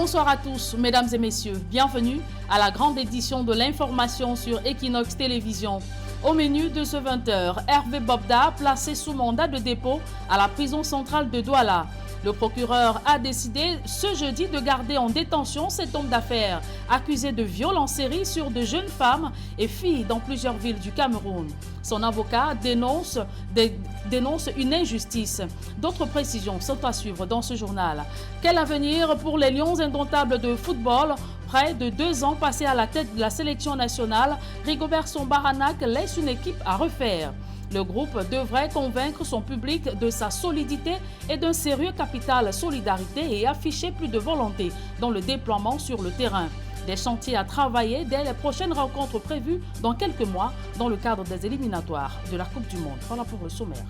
Bonsoir à tous, mesdames et messieurs. Bienvenue à la grande édition de l'information sur Equinox Télévision. Au menu de ce 20h, Hervé Bobda placé sous mandat de dépôt à la prison centrale de Douala. Le procureur a décidé ce jeudi de garder en détention cet homme d'affaires accusé de viol en série sur de jeunes femmes et filles dans plusieurs villes du Cameroun. Son avocat dénonce une injustice. D'autres précisions sont à suivre dans ce journal. Quel avenir pour les Lions indomptables de football? Près de 2 ans passés à la tête de la sélection nationale, Rigobert Song-Baranak laisse une équipe à refaire. Le groupe devrait convaincre son public de sa solidité et d'un sérieux capital solidarité et afficher plus de volonté dans le déploiement sur le terrain. Des chantiers à travailler dès les prochaines rencontres prévues dans quelques mois dans le cadre des éliminatoires de la Coupe du Monde. Voilà pour le sommaire.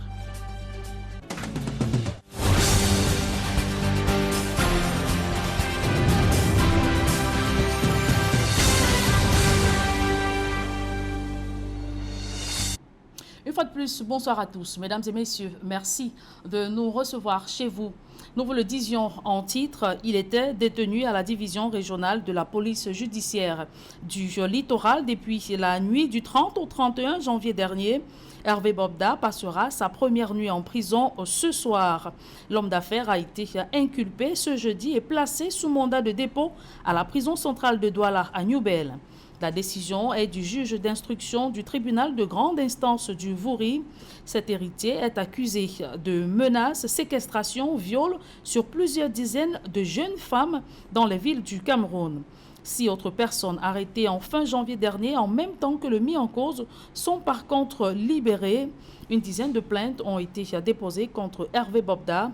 Une fois de plus, bonsoir à tous. Mesdames et messieurs, merci de nous recevoir chez vous. Nous vous le disions en titre, il était détenu à la division régionale de la police judiciaire du littoral depuis la nuit du 30 au 31 janvier dernier. Hervé Bobda passera sa première nuit en prison ce soir. L'homme d'affaires a été inculpé ce jeudi et placé sous mandat de dépôt à la prison centrale de Douala à Newbel. La décision est du juge d'instruction du tribunal de grande instance du Vouri. Cet héritier est accusé de menaces, séquestration, viol sur plusieurs dizaines de jeunes femmes dans les villes du Cameroun. 6 autres personnes arrêtées en fin janvier dernier, en même temps que le mis en cause, sont par contre libérées. Une dizaine de plaintes ont été déposées contre Hervé Bobda.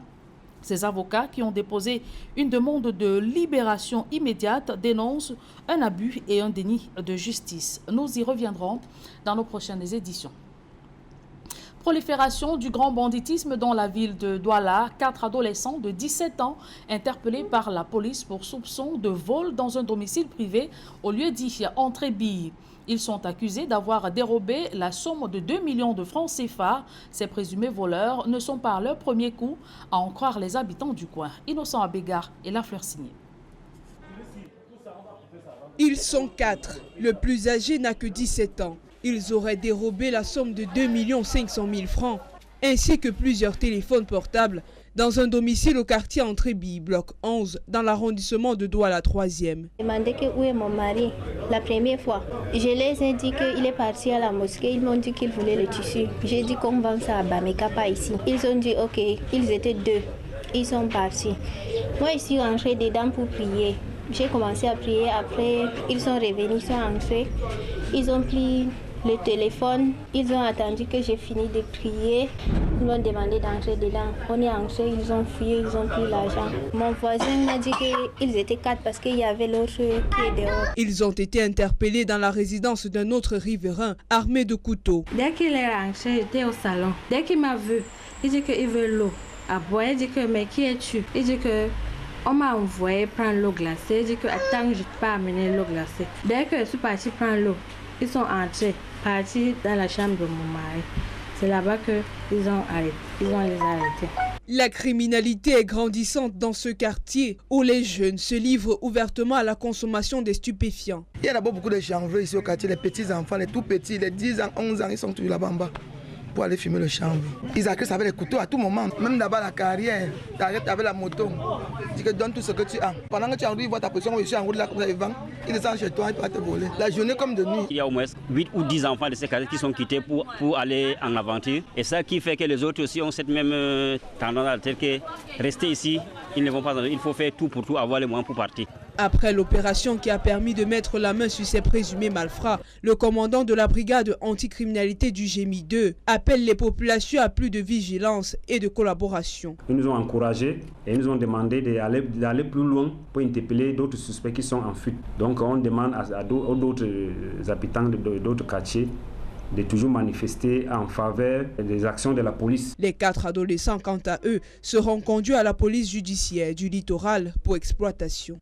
Ces avocats qui ont déposé une demande de libération immédiate dénoncent un abus et un déni de justice. Nous y reviendrons dans nos prochaines éditions. Prolifération du grand banditisme dans la ville de Douala. 4 adolescents de 17 ans interpellés par la police pour soupçon de vol dans un domicile privé au lieu dit Entrebille. Ils sont accusés d'avoir dérobé la somme de 2 millions de francs CFA. Ces présumés voleurs ne sont pas à leur premier coup, à en croire les habitants du coin. Innocent Abega et la fleur signée. Ils sont 4. Le plus âgé n'a que 17 ans. Ils auraient dérobé la somme de 2 500 000 francs, ainsi que plusieurs téléphones portables, dans un domicile au quartier Entrebille, bloc 11, dans l'arrondissement de Douala 3e. J'ai demandé où est mon mari la première fois. Je les ai dit qu'il est parti à la mosquée. Ils m'ont dit qu'ils voulaient le tissu. J'ai dit qu'on vend ça à Bameka, pas ici. Ils ont dit ok, ils étaient 2. Ils sont partis. Moi, je suis rentrée dedans pour prier. J'ai commencé à prier. Après, ils sont revenus, ils sont entrés. Ils ont pris le téléphone, ils ont attendu que j'ai fini de prier. Ils m'ont demandé d'entrer dedans. On est entré, ils ont fouillé, ils ont pris l'argent. Mon voisin m'a dit qu'ils étaient 4 parce qu'il y avait l'autre qui est dehors. Ils ont été interpellés dans la résidence d'un autre riverain armé de couteaux. Dès qu'il est rentré, j'étais au salon. Dès qu'il m'a vu, il dit qu'il veut l'eau à boire. Il dit que mais qui es-tu? Il dit que on m'a envoyé prendre l'eau glacée. Il dit que attends, je ne peux pas amener l'eau glacée. Dès que je suis partie prendre l'eau, ils sont entrés, partis dans la chambre de mon mari. C'est là-bas qu'ils ont les arrêtés. La criminalité est grandissante dans ce quartier où les jeunes se livrent ouvertement à la consommation des stupéfiants. Il y a d'abord beaucoup de chanvre ici au quartier, les petits enfants, les tout petits, les 10 ans, 11 ans, ils sont toujours là-bas en bas pour aller fumer le chanvre. Ils agressent avec les couteaux à tout moment, même d'abord la carrière, tu arrêtes avec la moto. Tu dis que donne tout ce que tu as. Pendant que tu es en route, ils voient ta position, je suis en route là, comme ça, ils vendent. Ils descendent chez toi, ils peuvent te voler. La journée comme de nuit. Il y a au moins 8 ou 10 enfants de ces quartiers qui sont quittés pour aller en aventure. Et ça qui fait que les autres aussi ont cette même tendance à dire que rester ici, ils ne vont pas. Il faut faire tout pour tout, avoir les moyens pour partir. Après l'opération qui a permis de mettre la main sur ces présumés malfrats, le commandant de la brigade anticriminalité du GMI 2 appelle les populations à plus de vigilance et de collaboration. Ils nous ont encouragés et ils nous ont demandé d'aller plus loin pour interpeller d'autres suspects qui sont en fuite. Donc on demande à d'autres habitants d'autres quartiers de toujours manifester en faveur des actions de la police. Les 4 adolescents, quant à eux, seront conduits à la police judiciaire du littoral pour exploitation.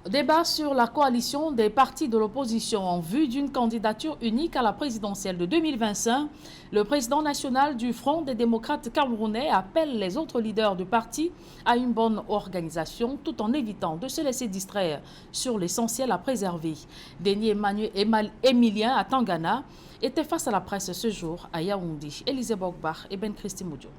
Débat sur la coalition des partis de l'opposition en vue d'une candidature unique à la présidentielle de 2025. Le président national du Front des démocrates camerounais appelle les autres leaders du parti à une bonne organisation tout en évitant de se laisser distraire sur l'essentiel à préserver. Denis Emilien à Tangana était face à la presse ce jour à Yaoundé. Élisée Bogbach et Ben Christy Moudio.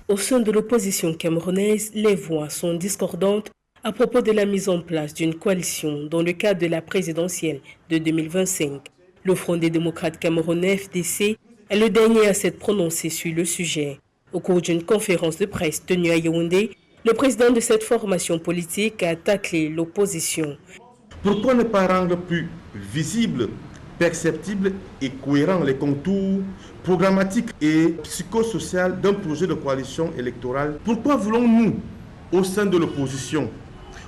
Au sein de l'opposition camerounaise, les voix sont discordantes à propos de la mise en place d'une coalition dans le cadre de la présidentielle de 2025. Le Front des démocrates camerounais FDC est le dernier à s'être prononcé sur le sujet. Au cours d'une conférence de presse tenue à Yaoundé, le président de cette formation politique a attaqué l'opposition. Pourquoi ne pas rendre plus visible, perceptible et cohérent les contours programmatiques et psychosociaux d'un projet de coalition électorale? Pourquoi voulons-nous, au sein de l'opposition,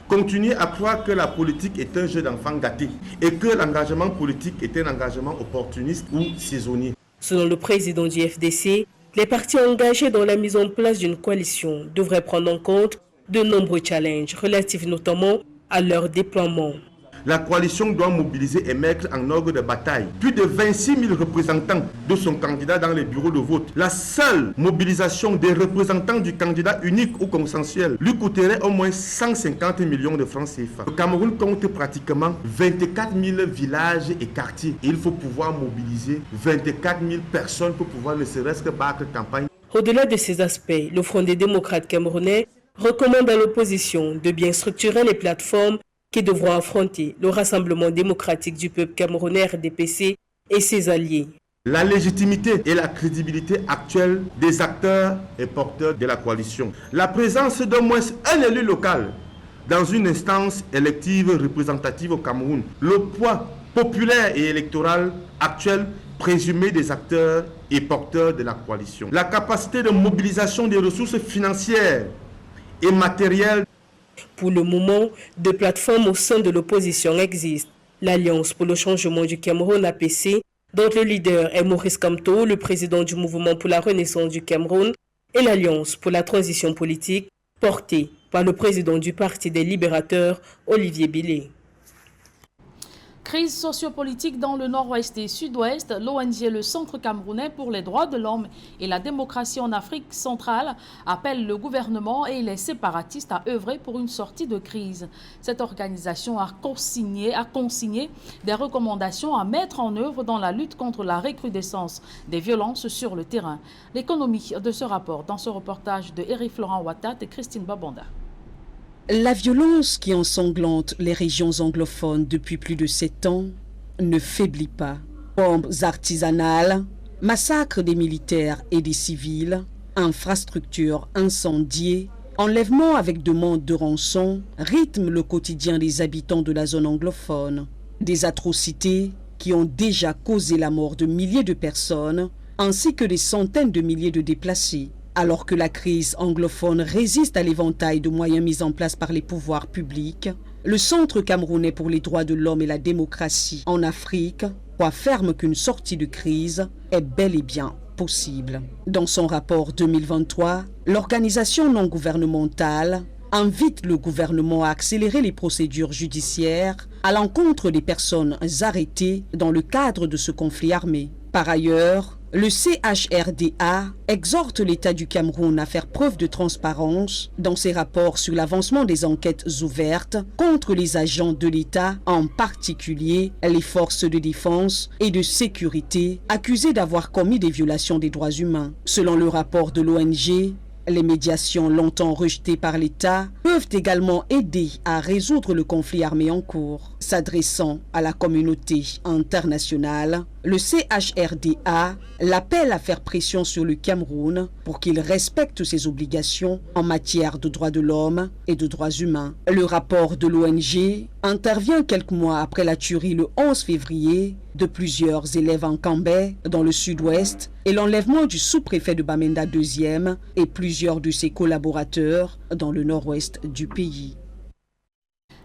continuer à croire que la politique est un jeu d'enfants gâtés et que l'engagement politique est un engagement opportuniste ou saisonnier? Selon le président du FDC, les partis engagés dans la mise en place d'une coalition devraient prendre en compte de nombreux challenges relatifs notamment à leur déploiement. La coalition doit mobiliser et mettre en ordre de bataille plus de 26 000 représentants de son candidat dans les bureaux de vote. La seule mobilisation des représentants du candidat unique ou consensuel lui coûterait au moins 150 millions de francs CFA. Le Cameroun compte pratiquement 24 000 villages et quartiers. Et il faut pouvoir mobiliser 24 000 personnes pour pouvoir ne serait-ce que battre campagne. Au-delà de ces aspects, le Front des démocrates camerounais recommande à l'opposition de bien structurer les plateformes qui devront affronter le Rassemblement démocratique du peuple camerounais RDPC et ses alliés. La légitimité et la crédibilité actuelle des acteurs et porteurs de la coalition. La présence d'au moins un élu local dans une instance élective représentative au Cameroun. Le poids populaire et électoral actuel présumé des acteurs et porteurs de la coalition. La capacité de mobilisation des ressources financières et matérielles. Pour le moment, deux plateformes au sein de l'opposition existent. L'Alliance pour le changement du Cameroun APC, dont le leader est Maurice Kamto, le président du mouvement pour la renaissance du Cameroun, et l'Alliance pour la transition politique, portée par le président du Parti des libérateurs, Olivier Billet. Crise sociopolitique dans le nord-ouest et sud-ouest, l'ONG Le Centre camerounais pour les droits de l'homme et la démocratie en Afrique centrale appelle le gouvernement et les séparatistes à œuvrer pour une sortie de crise. Cette organisation a consigné des recommandations à mettre en œuvre dans la lutte contre la recrudescence des violences sur le terrain. L'économie de ce rapport dans ce reportage de Eric Florent Ouattat et Christine Babanda. La violence qui ensanglante les régions anglophones depuis plus de 7 ans ne faiblit pas. Bombes artisanales, massacres des militaires et des civils, infrastructures incendiées, enlèvements avec demande de rançon rythment le quotidien des habitants de la zone anglophone. Des atrocités qui ont déjà causé la mort de milliers de personnes ainsi que des centaines de milliers de déplacés. Alors que la crise anglophone résiste à l'éventail de moyens mis en place par les pouvoirs publics, le Centre camerounais pour les droits de l'homme et la démocratie en Afrique croit ferme qu'une sortie de crise est bel et bien possible. Dans son rapport 2023, l'organisation non gouvernementale invite le gouvernement à accélérer les procédures judiciaires à l'encontre des personnes arrêtées dans le cadre de ce conflit armé. Par ailleurs, le CHRDA exhorte l'État du Cameroun à faire preuve de transparence dans ses rapports sur l'avancement des enquêtes ouvertes contre les agents de l'État, en particulier les forces de défense et de sécurité accusées d'avoir commis des violations des droits humains. Selon le rapport de l'ONG, les médiations longtemps rejetées par l'État peuvent également aider à résoudre le conflit armé en cours. S'adressant à la communauté internationale, le CHRDA l'appelle à faire pression sur le Cameroun pour qu'il respecte ses obligations en matière de droits de l'homme et de droits humains. Le rapport de l'ONG intervient quelques mois après la tuerie le 11 février de plusieurs élèves en Cambé, dans le sud-ouest, et l'enlèvement du sous-préfet de Bamenda II et plusieurs de ses collaborateurs dans le nord-ouest du pays.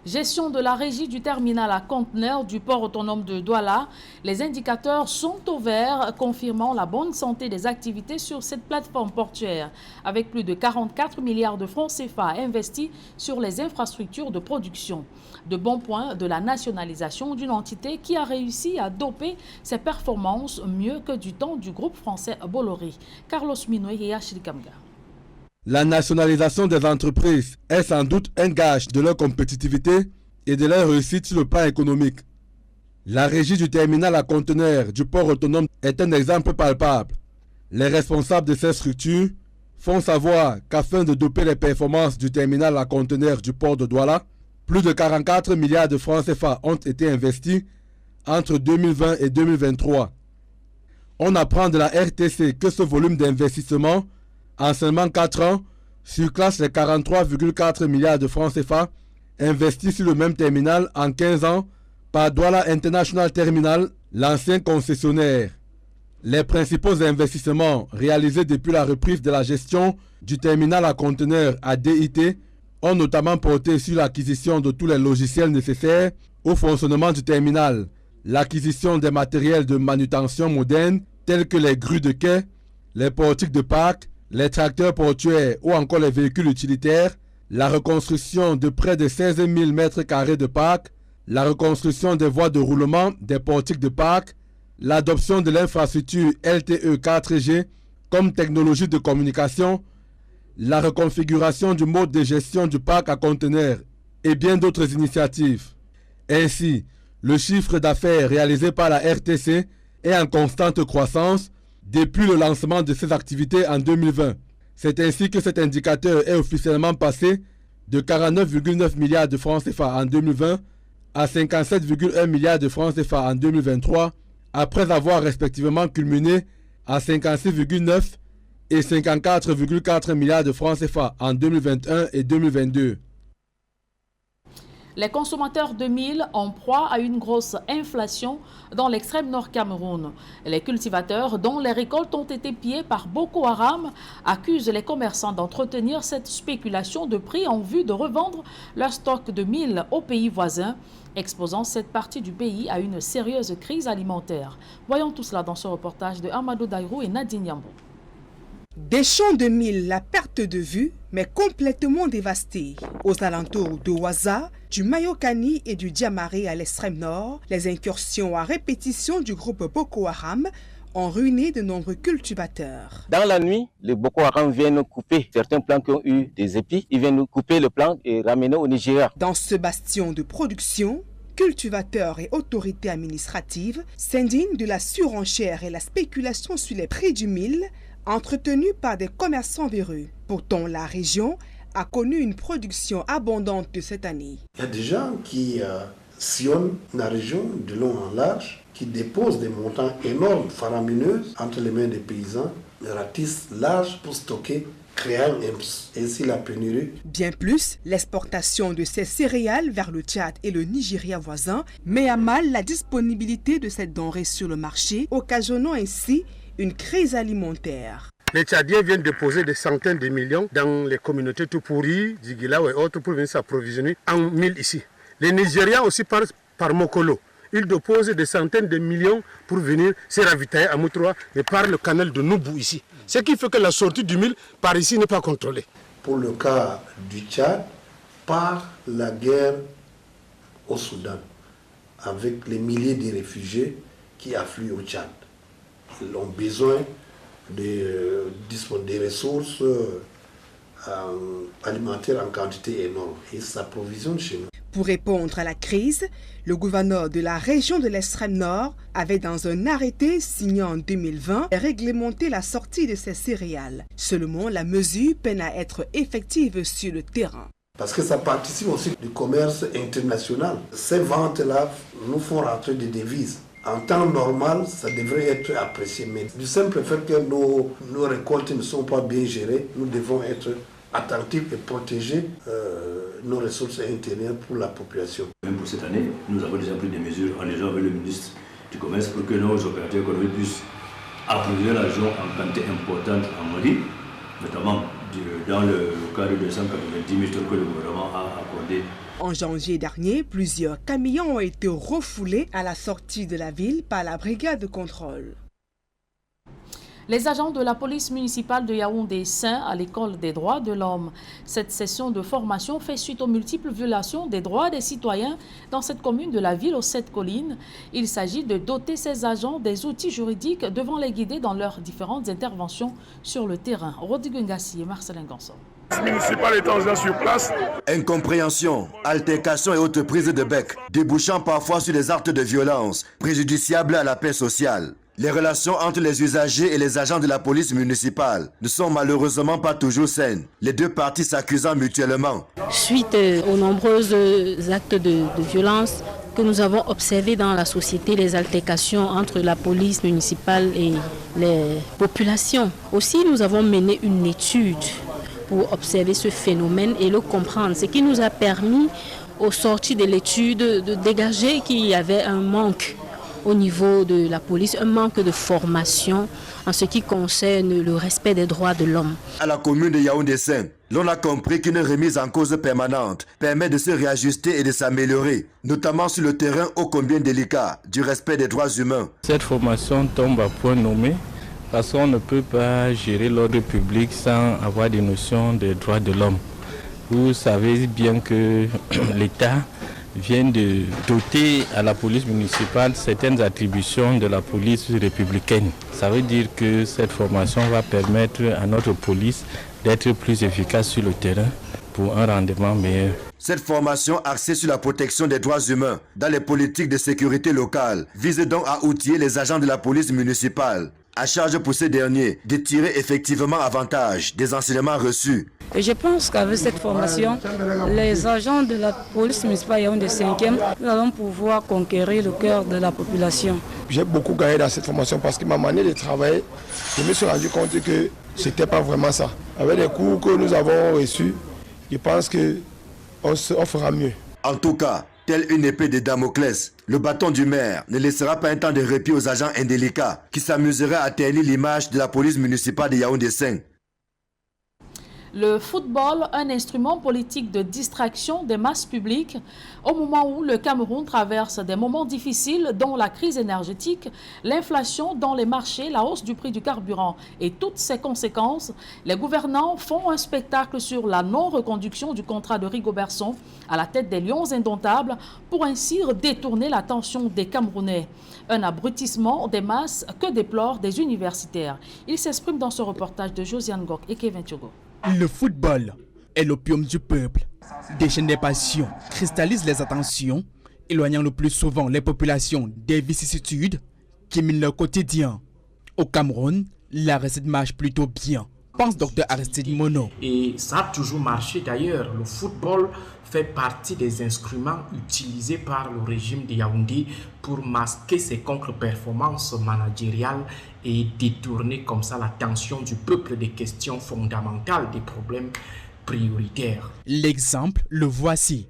Gestion de la régie du terminal à conteneurs du port autonome de Douala. Les indicateurs sont au vert, confirmant la bonne santé des activités sur cette plateforme portuaire, avec plus de 44 milliards de francs CFA investis sur les infrastructures de production. De bons points de la nationalisation d'une entité qui a réussi à doper ses performances mieux que du temps du groupe français Bolloré. Carlos Minoy et Achille Kamga. La nationalisation des entreprises est sans doute un gage de leur compétitivité et de leur réussite sur le plan économique. La régie du terminal à conteneurs du port autonome est un exemple palpable. Les responsables de ces structures font savoir qu'afin de doper les performances du terminal à conteneurs du port de Douala, plus de 44 milliards de francs CFA ont été investis entre 2020 et 2023. On apprend de la RTC que ce volume d'investissement en seulement 4 ans, surclasse les 43,4 milliards de francs CFA investis sur le même terminal en 15 ans par Douala International Terminal, l'ancien concessionnaire. Les principaux investissements réalisés depuis la reprise de la gestion du terminal à conteneurs à DIT ont notamment porté sur l'acquisition de tous les logiciels nécessaires au fonctionnement du terminal, l'acquisition des matériels de manutention modernes tels que les grues de quai, les portiques de parc, les tracteurs portuaires ou encore les véhicules utilitaires, la reconstruction de près de 16 000 m² de parc, la reconstruction des voies de roulement des portiques de parc, l'adoption de l'infrastructure LTE 4G comme technologie de communication, la reconfiguration du mode de gestion du parc à conteneurs et bien d'autres initiatives. Ainsi, le chiffre d'affaires réalisé par la RTC est en constante croissance depuis le lancement de ces activités en 2020. C'est ainsi que cet indicateur est officiellement passé de 49,9 milliards de francs CFA en 2020 à 57,1 milliards de francs CFA en 2023, après avoir respectivement culminé à 56,9 et 54,4 milliards de francs CFA en 2021 et 2022. Les consommateurs de mil en proie à une grosse inflation dans l'extrême nord Cameroun. Les cultivateurs, dont les récoltes ont été pillées par Boko Haram, accusent les commerçants d'entretenir cette spéculation de prix en vue de revendre leur stock de mil aux pays voisins, exposant cette partie du pays à une sérieuse crise alimentaire. Voyons tout cela dans ce reportage de Amadou Daïrou et Nadine Yambo. Des champs de mil à perte de vue, mais complètement dévastés. Aux alentours de Ouaza, du Mayokani et du Diamaré à l'extrême nord, les incursions à répétition du groupe Boko Haram ont ruiné de nombreux cultivateurs. Dans la nuit, les Boko Haram viennent couper certains plants qui ont eu des épis. Ils viennent couper le plant et ramener au Nigeria. Dans ce bastion de production, cultivateurs et autorités administratives s'indignent de la surenchère et la spéculation sur les prix du mil entretenus par des commerçants véreux. Pourtant, la région a connu une production abondante de cette année. Il y a des gens qui sillonnent la région de long en large, qui déposent des montants énormes, faramineux, entre les mains des paysans, ratissent large pour stocker, créant ainsi la pénurie. Bien plus, l'exportation de ces céréales vers le Tchad et le Nigeria voisin met à mal la disponibilité de cette denrée sur le marché, occasionnant ainsi une crise alimentaire. Les Tchadiens viennent déposer des centaines de millions dans les communautés tout pourries, Djigila et autres pour venir s'approvisionner en mil ici. Les Nigériens aussi par Mokolo. Ils déposent des centaines de millions pour venir se ravitailler à Moutroua et par le canal de Noubou ici. Ce qui fait que la sortie du mil par ici n'est pas contrôlée. Pour le cas du Tchad, par la guerre au Soudan, avec les milliers de réfugiés qui affluent au Tchad. Ils ont besoin des ressources alimentaires en quantité énorme et s'approvisionnent chez nous. Pour répondre à la crise, le gouverneur de la région de l'extrême nord avait dans un arrêté signé en 2020 réglementé la sortie de ces céréales. Seulement, la mesure peine à être effective sur le terrain. Parce que ça participe aussi du commerce international. Ces ventes-là nous font rentrer des devises. En temps normal, ça devrait être apprécié. Mais du simple fait que nos récoltes ne sont pas bien gérées, nous devons être attentifs et protéger nos ressources intérieures pour la population. Même pour cette année, nous avons déjà pris des mesures en liaison avec le ministre du Commerce pour que nos opérateurs économiques puissent approvisionner la région en quantité importante en Mali, notamment dans le cadre de 190 000 tonnes que le gouvernement a accordé En janvier dernier, plusieurs camions ont été refoulés à la sortie de la ville par la brigade de contrôle. Les agents de la police municipale de Yaoundé-Saint à l'école des droits de l'homme. Cette session de formation fait suite aux multiples violations des droits des citoyens dans cette commune de la ville aux 7 collines. Il s'agit de doter ces agents des outils juridiques devant les guider dans leurs différentes interventions sur le terrain. Rodrigue Ngassi et Marcelin Ganson. Municipal étant déjà sur place. Incompréhension, altercation et autres prises de bec, débouchant parfois sur des actes de violence préjudiciables à la paix sociale. Les relations entre les usagers et les agents de la police municipale ne sont malheureusement pas toujours saines, les deux parties s'accusant mutuellement. Suite aux nombreux actes de violence que nous avons observés dans la société, les altercations entre la police municipale et les populations. Aussi, nous avons mené une étude pour observer ce phénomène et le comprendre, ce qui nous a permis, au sortir de l'étude, de dégager qu'il y avait un manque au niveau de la police, un manque de formation en ce qui concerne le respect des droits de l'homme. À la commune de Yaoundé-Saint, l'on a compris qu'une remise en cause permanente permet de se réajuster et de s'améliorer, notamment sur le terrain ô combien délicat du respect des droits humains. Cette formation tombe à point nommé parce qu'on ne peut pas gérer l'ordre public sans avoir des notions des droits de l'homme. Vous savez bien que l'État vient de doter à la police municipale certaines attributions de la police républicaine. Ça veut dire que cette formation va permettre à notre police d'être plus efficace sur le terrain pour un rendement meilleur. Cette formation axée sur la protection des droits humains dans les politiques de sécurité locale vise donc à outiller les agents de la police municipale. À charge pour ces derniers de tirer effectivement avantage des enseignements reçus. Et je pense qu'avec cette formation, les agents de la police municipale Yaoundé 5e, nous allons pouvoir conquérir le cœur de la population. J'ai beaucoup gagné dans cette formation parce que ma manière de travailler, je me suis rendu compte que ce n'était pas vraiment ça. Avec les cours que nous avons reçus, je pense qu'on fera mieux. En tout cas, telle une épée de Damoclès, le bâton du maire ne laissera pas un temps de répit aux agents indélicats qui s'amuseraient à ternir l'image de la police municipale de Yaoundé-Saint. Le football, un instrument politique de distraction des masses publiques au moment où le Cameroun traverse des moments difficiles dont la crise énergétique, l'inflation dans les marchés, la hausse du prix du carburant et toutes ses conséquences. Les gouvernants font un spectacle sur la non-reconduction du contrat de Rigobertson à la tête des Lions indomptables pour ainsi détourner l'attention des Camerounais. Un abrutissement des masses que déplorent des universitaires. Il s'exprime dans ce reportage de Josiane Gok et Kevin Tiogo. Le football est l'opium du peuple. Déchaîne des passions, cristallise les attentions, éloignant le plus souvent les populations des vicissitudes qui minent leur quotidien. Au Cameroun, la recette marche plutôt bien, pense Dr Aristide Mono. Et ça a toujours marché d'ailleurs. Le football fait partie des instruments utilisés par le régime de Yaoundé pour masquer ses contre-performances managériales et détourner comme ça l'attention du peuple des questions fondamentales, des problèmes prioritaires. L'exemple, le voici.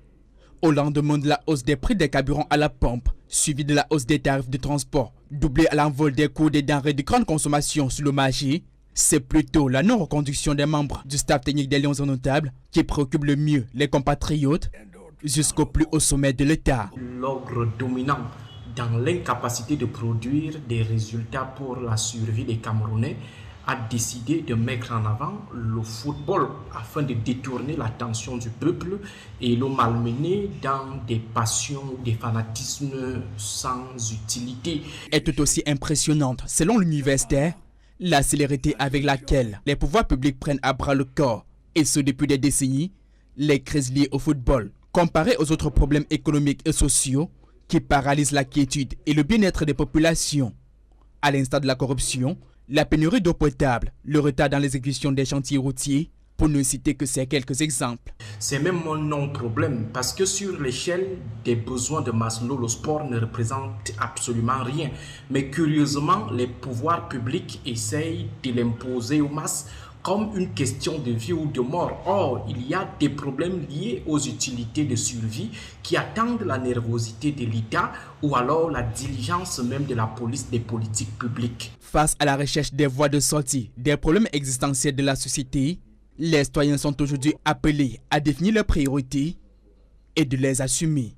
Au lendemain de la hausse des prix des carburants à la pompe, suivi de la hausse des tarifs de transport, doublé à l'envol des coûts des denrées de grande consommation sur le marché, c'est plutôt la non-reconduction des membres du staff technique des Lions indomptables qui préoccupe le mieux les compatriotes jusqu'au plus haut sommet de l'État. L'ogre dominant dans l'incapacité de produire des résultats pour la survie des Camerounais a décidé de mettre en avant le football afin de détourner l'attention du peuple et le malmener dans des passions, des fanatismes sans utilité. Est tout aussi impressionnante, selon l'universitaire, la célérité avec laquelle les pouvoirs publics prennent à bras le corps, et ce depuis des décennies, les crises liées au football. Comparé aux autres problèmes économiques et sociaux qui paralysent la quiétude et le bien-être des populations, à l'instar de la corruption, la pénurie d'eau potable, le retard dans l'exécution des chantiers routiers, pour ne citer que ces quelques exemples. C'est même un non-problème parce que sur l'échelle des besoins de Maslow, le sport ne représente absolument rien. Mais curieusement, les pouvoirs publics essayent de l'imposer aux masses comme une question de vie ou de mort. Or, il y a des problèmes liés aux utilités de survie qui attendent la nervosité de l'État ou alors la diligence même de la police des politiques publiques. Face à la recherche des voies de sortie des problèmes existentiels de la société, les citoyens sont aujourd'hui appelés à définir leurs priorités et de les assumer.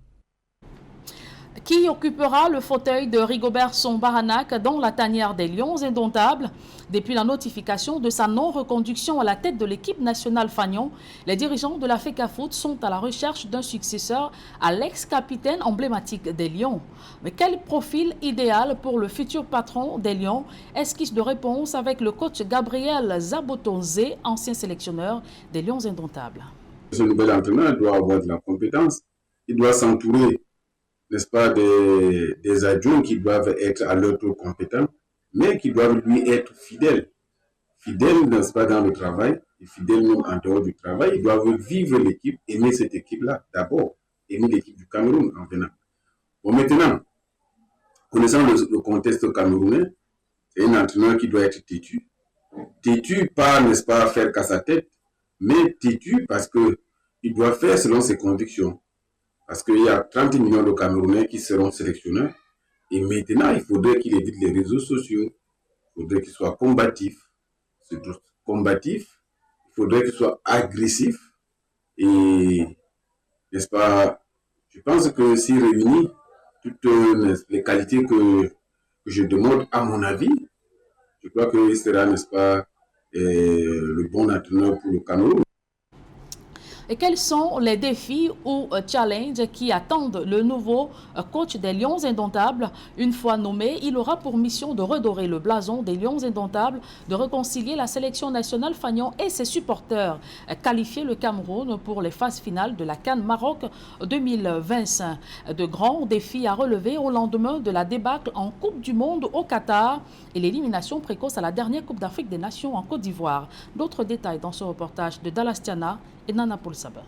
Qui occupera le fauteuil de Rigobert Song-Baranak dans la tanière des Lions indomptables? Depuis la notification de sa non-reconduction à la tête de l'équipe nationale Fagnon, les dirigeants de la FECAFOOT sont à la recherche d'un successeur à l'ex-capitaine emblématique des Lions. Mais quel profil idéal pour le futur patron des Lions? Esquisse de réponse avec le coach Gabriel Zabotonze, ancien sélectionneur des Lions indomptables. Ce nouvel entraîneur doit avoir de la compétence. Il doit s'entourer, n'est-ce pas, des adjoints qui doivent être à leur tour compétents, mais qui doivent lui être fidèles. Fidèles, n'est-ce pas, dans le travail, et fidèles même en dehors du travail. Ils doivent vivre l'équipe, aimer cette équipe-là d'abord, aimer l'équipe du Cameroun en venant. Bon, maintenant, connaissant le contexte camerounais, c'est un entraîneur qui doit être têtu. Têtu, pas, n'est-ce pas, faire qu'à sa tête, mais têtu parce qu'il doit faire selon ses convictions. Parce qu'il y a 30 millions de Camerounais qui seront sélectionnés. Et maintenant, il faudrait qu'il évite les réseaux sociaux. Il faudrait qu'il soit combatif. Il faudrait qu'il soit agressif. Et, n'est-ce pas, je pense que s'il réunit toutes les qualités que je demande, à mon avis, je crois qu'il sera, n'est-ce pas, le bon entraîneur pour le Cameroun. Et quels sont les défis ou challenges qui attendent le nouveau coach des Lions indomptables? Une fois nommé, il aura pour mission de redorer le blason des Lions indomptables, de réconcilier la sélection nationale Fagnon et ses supporters, qualifier le Cameroun pour les phases finales de la CAN Maroc 2025. De grands défis à relever au lendemain de la débâcle en Coupe du Monde au Qatar et l'élimination précoce à la dernière Coupe d'Afrique des Nations en Côte d'Ivoire. D'autres détails dans ce reportage de Dallas Tiana et Nana Paul Sabah.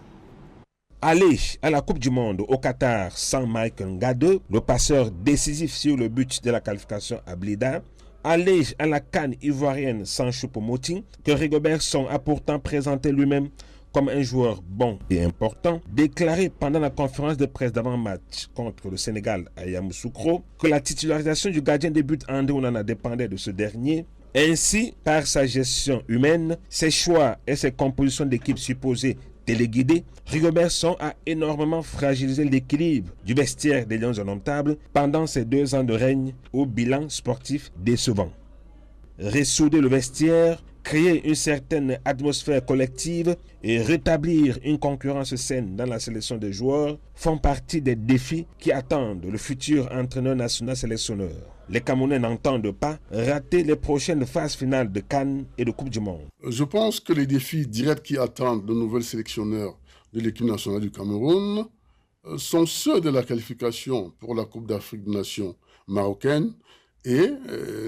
Aller à la Coupe du Monde au Qatar sans Mike Ngade, le passeur décisif sur le but de la qualification à Blida. Aller à la CAN ivoirienne sans Choupo-Moting, que Rigobert Song a pourtant présenté lui-même comme un joueur bon et important, déclaré pendant la conférence de presse d'avant-match contre le Sénégal à Yamoussoukro que la titularisation du gardien de but André Onana dépendait de ce dernier. Ainsi, par sa gestion humaine, ses choix et ses compositions d'équipe supposées téléguidées, Rigobert Song a énormément fragilisé l'équilibre du vestiaire des Lions indomptables pendant ces 2 ans de règne au bilan sportif décevant. Ressouder le vestiaire, créer une certaine atmosphère collective et rétablir une concurrence saine dans la sélection des joueurs font partie des défis qui attendent le futur entraîneur national sélectionneur. Les Camerounais n'entendent pas rater les prochaines phases finales de CAN et de Coupe du Monde. Je pense que les défis directs qui attendent le nouvel sélectionneur de l'équipe nationale du Cameroun sont ceux de la qualification pour la Coupe d'Afrique des Nations marocaine et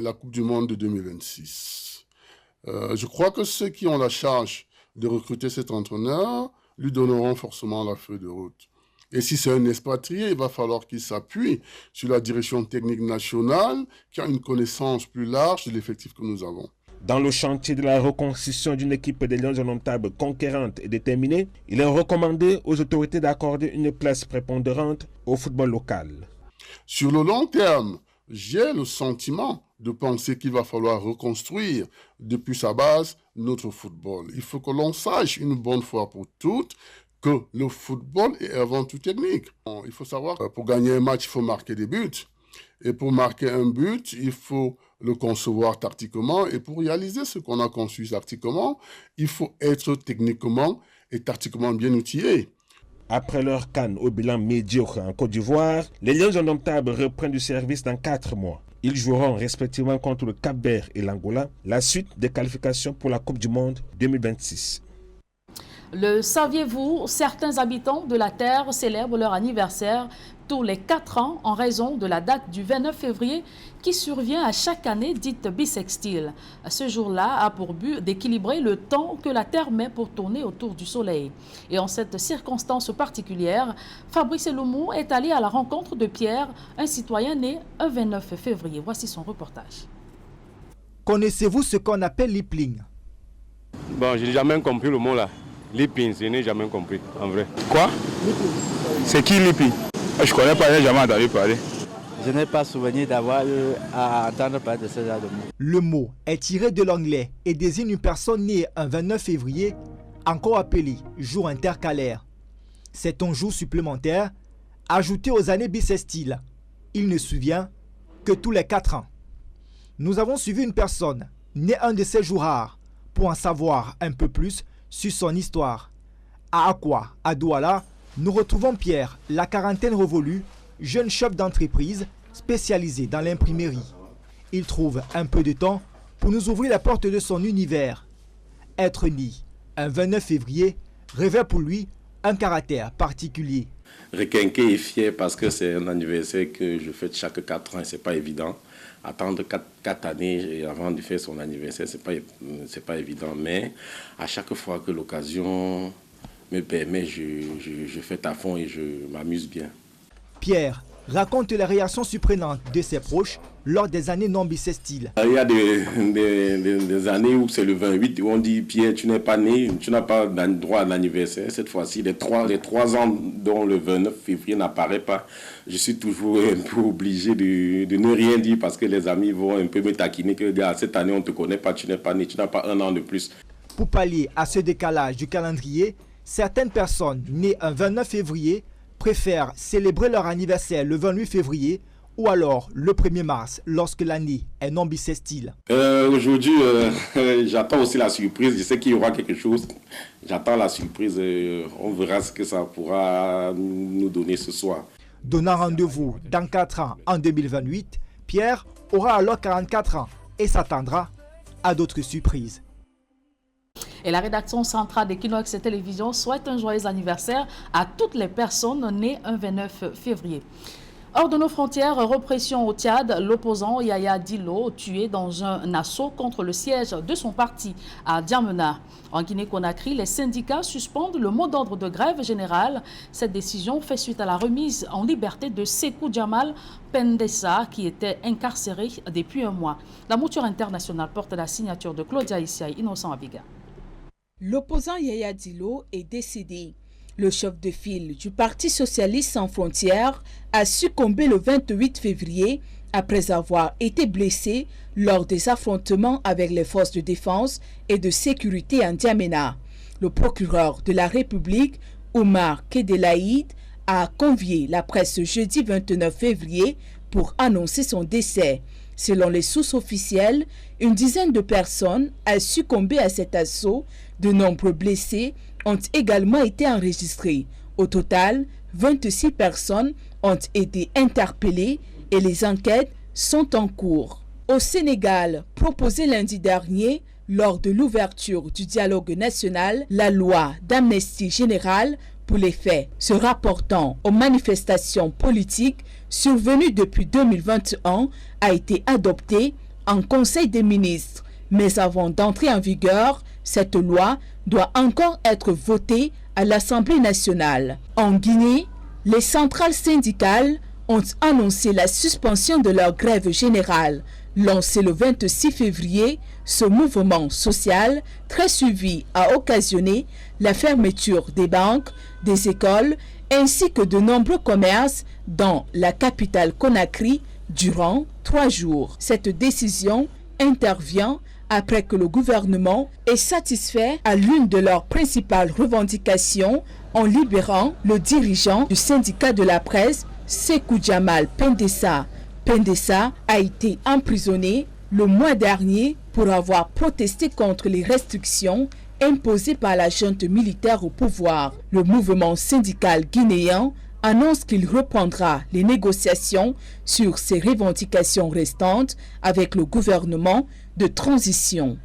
la Coupe du Monde de 2026. Je crois que ceux qui ont la charge de recruter cet entraîneur lui donneront forcément la feuille de route. Et si c'est un expatrié, il va falloir qu'il s'appuie sur la direction technique nationale qui a une connaissance plus large de l'effectif que nous avons. Dans le chantier de la reconstruction d'une équipe des Lions indomptables conquérante et déterminée, il est recommandé aux autorités d'accorder une place prépondérante au football local. Sur le long terme, j'ai le sentiment de penser qu'il va falloir reconstruire depuis sa base notre football. Il faut que l'on sache une bonne fois pour toutes que le football est avant tout technique. Il faut savoir que pour gagner un match, il faut marquer des buts. Et pour marquer un but, il faut le concevoir tactiquement. Et pour réaliser ce qu'on a conçu tactiquement, il faut être techniquement et tactiquement bien outillé. Après leur CAN au bilan médiocre en Côte d'Ivoire, les Lions indomptables reprennent du service dans 4 mois. Ils joueront respectivement contre le Cap-Vert et l'Angola, la suite des qualifications pour la Coupe du Monde 2026. Le saviez-vous, certains habitants de la Terre célèbrent leur anniversaire tous les 4 ans en raison de la date du 29 février qui survient à chaque année dite bissextile. Ce jour-là a pour but d'équilibrer le temps que la Terre met pour tourner autour du Soleil. Et en cette circonstance particulière, Fabrice Eloumou est allé à la rencontre de Pierre, un citoyen né un 29 février. Voici son reportage. Connaissez-vous ce qu'on appelle l'Ipling? Bon, je n'ai jamais compris le mot là. Lipin, je n'ai jamais compris, en vrai. Quoi? C'est qui Lipin? Je ne connais pas, je n'ai jamais entendu parler. Je n'ai pas souvenir d'avoir à entendre parler de ce genre de mot. Le mot est tiré de l'anglais et désigne une personne née un 29 février, encore appelée jour intercalaire. C'est un jour supplémentaire ajouté aux années bissextiles. Il ne se souvient que tous les 4 ans. Nous avons suivi une personne, née un de ces jours rares, pour en savoir un peu plus sur son histoire. À Akwa, à Douala, nous retrouvons Pierre, la quarantaine révolue, jeune chef d'entreprise spécialisé dans l'imprimerie. Il trouve un peu de temps pour nous ouvrir la porte de son univers. Être né un 29 février revêt pour lui un caractère particulier. Requinqué et fier parce que c'est un anniversaire que je fête chaque 4 ans et c'est pas évident. Attendre 4 années avant de faire son anniversaire, c'est pas évident. Mais à chaque fois que l'occasion me permet, je fête à fond et je m'amuse bien. Pierre raconte les réactions surprenantes de ses proches lors des années non bissextiles. Il y a des années où c'est le 28 où on dit Pierre, tu n'es pas né, tu n'as pas droit à l'anniversaire. Cette fois-ci, les 3 ans dont le 29 février n'apparaît pas, je suis toujours un peu obligé de ne rien dire parce que les amis vont un peu me taquiner que cette année on ne te connaît pas, tu n'es pas né, tu n'as pas 1 an de plus. Pour pallier à ce décalage du calendrier, certaines personnes nées un 29 février préfèrent célébrer leur anniversaire le 28 février ou alors le 1er mars lorsque l'année est non bissextile. Aujourd'hui, j'attends aussi la surprise. Je sais qu'il y aura quelque chose. J'attends la surprise. On verra ce que ça pourra nous donner ce soir. Donnant rendez-vous dans 4 ans en 2028, Pierre aura alors 44 ans et s'attendra à d'autres surprises. Et la rédaction centrale d'Equinox Télévision souhaite un joyeux anniversaire à toutes les personnes nées un 29 février. Hors de nos frontières, répression au Tchad, l'opposant Yaya Dillo tué dans un assaut contre le siège de son parti à N'Djamena. En Guinée-Conakry, les syndicats suspendent le mot d'ordre de grève générale. Cette décision fait suite à la remise en liberté de Sékou Djamal Pendessa qui était incarcéré depuis 1 mois. La mouture internationale porte la signature de Claudia Issa et Innocent Abiga. L'opposant Yaya Dillo est décédé. Le chef de file du Parti socialiste sans frontières a succombé le 28 février après avoir été blessé lors des affrontements avec les forces de défense et de sécurité en N'Djamena. Le procureur de la République, Oumar Kedelaïd, a convié la presse jeudi 29 février pour annoncer son décès. Selon les sources officielles, une dizaine de personnes a succombé à cet assaut. De nombreux blessés ont également été enregistrés. Au total, 26 personnes ont été interpellées et les enquêtes sont en cours. Au Sénégal, proposé lundi dernier, lors de l'ouverture du dialogue national, la loi d'amnistie générale pour les faits se rapportant aux manifestations politiques survenues depuis 2021 a été adoptée en Conseil des ministres. Mais avant d'entrer en vigueur, cette loi doit encore être votée à l'Assemblée nationale. En Guinée, les centrales syndicales ont annoncé la suspension de leur grève générale. Lancé le 26 février, ce mouvement social très suivi a occasionné la fermeture des banques, des écoles ainsi que de nombreux commerces dans la capitale Conakry durant 3 jours. Cette décision intervient après que le gouvernement ait satisfait à l'une de leurs principales revendications en libérant le dirigeant du syndicat de la presse, Sékou Djamal Pendessa. Pendessa a été emprisonné le mois dernier pour avoir protesté contre les restrictions imposées par la junte militaire au pouvoir. Le mouvement syndical guinéen annonce qu'il reprendra les négociations sur ses revendications restantes avec le gouvernement de transition.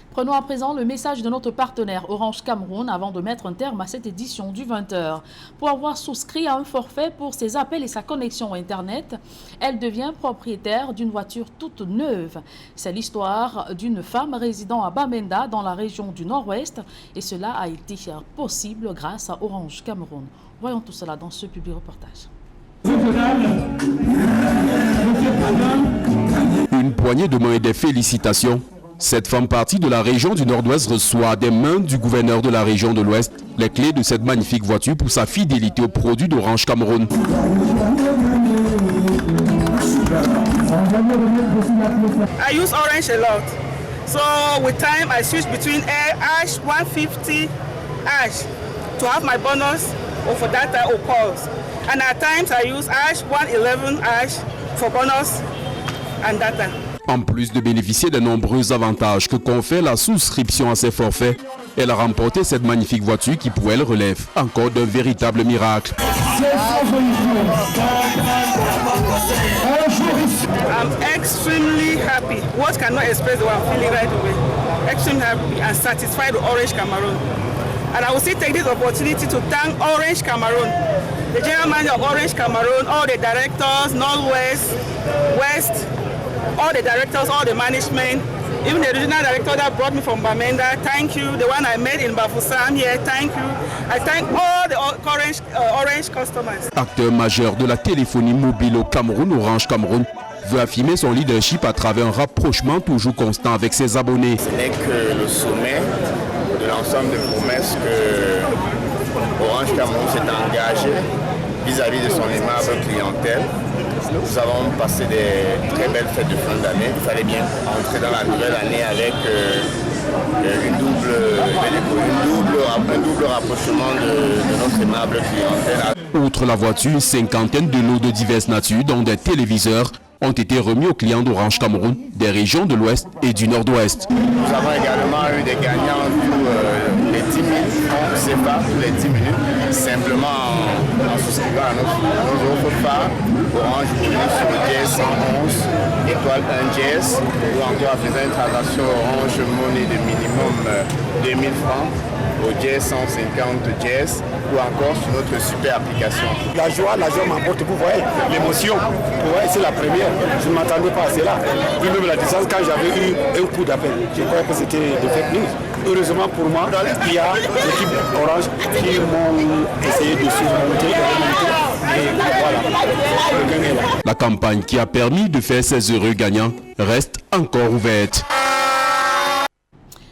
Prenons à présent le message de notre partenaire Orange Cameroun avant de mettre un terme à cette édition du 20h. Pour avoir souscrit à un forfait pour ses appels et sa connexion Internet, elle devient propriétaire d'une voiture toute neuve. C'est l'histoire d'une femme résidant à Bamenda dans la région du Nord-Ouest et cela a été possible grâce à Orange Cameroun. Voyons tout cela dans ce public reportage. Une poignée de mains et des félicitations. Cette femme partie de la région du Nord-Ouest reçoit des mains du gouverneur de la région de l'Ouest les clés de cette magnifique voiture pour sa fidélité aux produits d'Orange Cameroun. I use Orange a lot. So with time I switch between Ash 150 Ash to have my bonus or for data or calls. And at times I use #111# for bonus and data. En plus de bénéficier des nombreux avantages que confère la souscription à ces forfaits, elle a remporté cette magnifique voiture qui, pour elle, relève encore d'un véritable miracle. I'm extremely happy. What cannot express what I'm feeling right away. Extremely happy and satisfied with Orange Cameroon. And I will still take this opportunity to thank Orange Cameroon, the general manager of Orange Cameroon, all the directors, Northwest, West, all the directors, all the management, even the regional director that brought me from Bamenda, thank you. The one I met in Bafoussam here, thank you. I thank all the Orange customers. Acteur majeur de la téléphonie mobile au Cameroun, Orange Cameroun veut affirmer son leadership à travers un rapprochement toujours constant avec ses abonnés. Ce n'est que le sommet de l'ensemble des promesses que Orange Cameroun s'est engagé vis-à-vis de son aimable clientèle. Nous avons passé des très belles fêtes de fin d'année. Il fallait bien entrer dans la nouvelle année avec un double rapprochement de notre aimable clientèle. Outre la voiture, une cinquantaine de lots de diverses natures, dont des téléviseurs, ont été remis aux clients d'Orange Cameroun des régions de l'Ouest et du Nord-Ouest. Nous avons également eu des gagnants tous les 10 minutes, c'est pas tous les 10 minutes, simplement en souscrivant à nos autres phares, Orange Bonus sur le Jazz 111, étoile 1 Jazz, ou encore en faisant une transaction Orange Money de minimum 2000 francs. Au Jazz 150 Jazz ou encore sur notre super application. La joie m'emporte, vous voyez, l'émotion. C'est la première, je ne m'attendais pas à cela. Vu même la distance, quand j'avais eu un coup d'appel, je croyais que c'était de fake news. Heureusement pour moi, il y a l'équipe Orange qui m'ont essayé de surmonter, et voilà, le gain est là. La campagne qui a permis de faire ces heureux gagnants reste encore ouverte.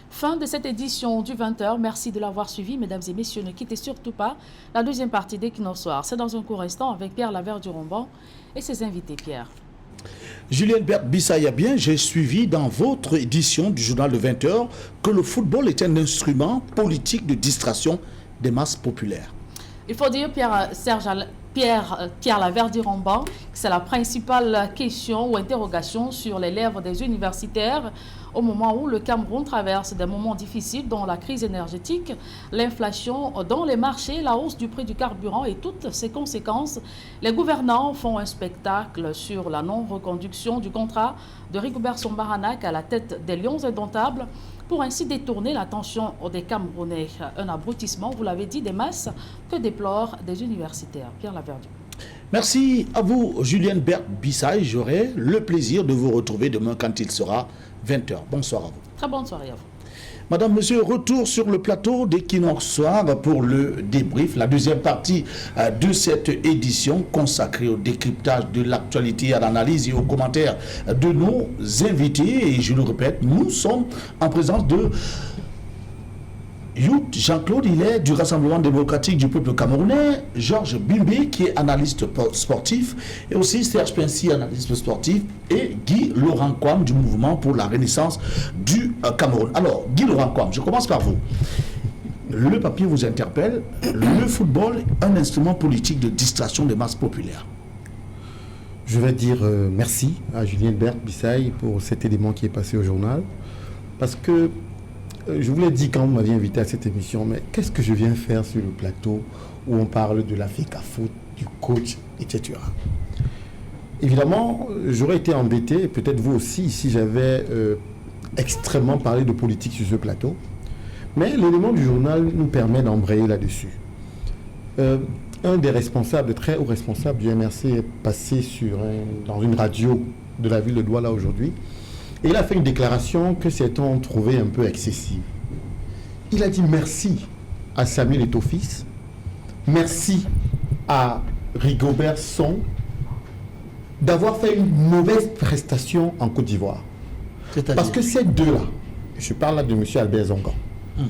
Fin de cette édition du 20h. Merci de l'avoir suivi, mesdames et messieurs. Ne quittez surtout pas la deuxième partie d'Equinox Soir. C'est dans un court instant avec Pierre Lavert-Duromban et ses invités. Pierre. Julienne Berthe Bissaïa, bien, j'ai suivi dans votre édition du journal de 20h que le football est un instrument politique de distraction des masses populaires. Il faut dire, Pierre Lavert-Duromban, que c'est la principale question ou interrogation sur les lèvres des universitaires au moment où le Cameroun traverse des moments difficiles dont la crise énergétique, l'inflation dans les marchés, la hausse du prix du carburant et toutes ses conséquences. Les gouvernants font un spectacle sur la non-reconduction du contrat de Rigobert Song-Baranak à la tête des Lions indomptables pour ainsi détourner l'attention des Camerounais. Un abrutissement, vous l'avez dit, des masses que déplorent des universitaires. Pierre Laverdure. Merci à vous, Julienne Berthe Bissaï. J'aurai le plaisir de vous retrouver demain quand il sera 20h. Bonsoir à vous. Très bonne soirée à vous. Madame, monsieur, retour sur le plateau d'Equinox Soir pour le débrief, la deuxième partie de cette édition consacrée au décryptage de l'actualité, à l'analyse et aux commentaires de nos invités. Et je le répète, nous sommes en présence de Youth Jean-Claude, il est du Rassemblement démocratique du peuple camerounais, Georges Bimbe qui est analyste sportif, et aussi Serge Pensi, analyste sportif, et Guy Laurent Kwam du Mouvement pour la Renaissance du Cameroun. Alors, Guy Laurent Kwam, je commence par vous. Le papier vous interpelle, le football, un instrument politique de distraction des masses populaires. Je vais dire merci à Julienne Berthe Bissaï pour cet élément qui est passé au journal, parce que je vous l'ai dit quand vous m'aviez invité à cette émission, mais qu'est-ce que je viens faire sur le plateau où on parle de l'Afrique à foot, du coach, etc. Évidemment, j'aurais été embêté, peut-être vous aussi, si j'avais extrêmement parlé de politique sur ce plateau. Mais l'élément du journal nous permet d'embrayer là-dessus. Un des responsables, très haut responsable du MRC est passé dans une radio de la ville de Douala aujourd'hui. Et il a fait une déclaration que certains ont trouvé un peu excessive. Il a dit merci à Samuel Eto'o-Fils, merci à Rigobert Song d'avoir fait une mauvaise prestation en Côte d'Ivoire. Parce que ces deux-là, je parle là de M. Albert Zongan,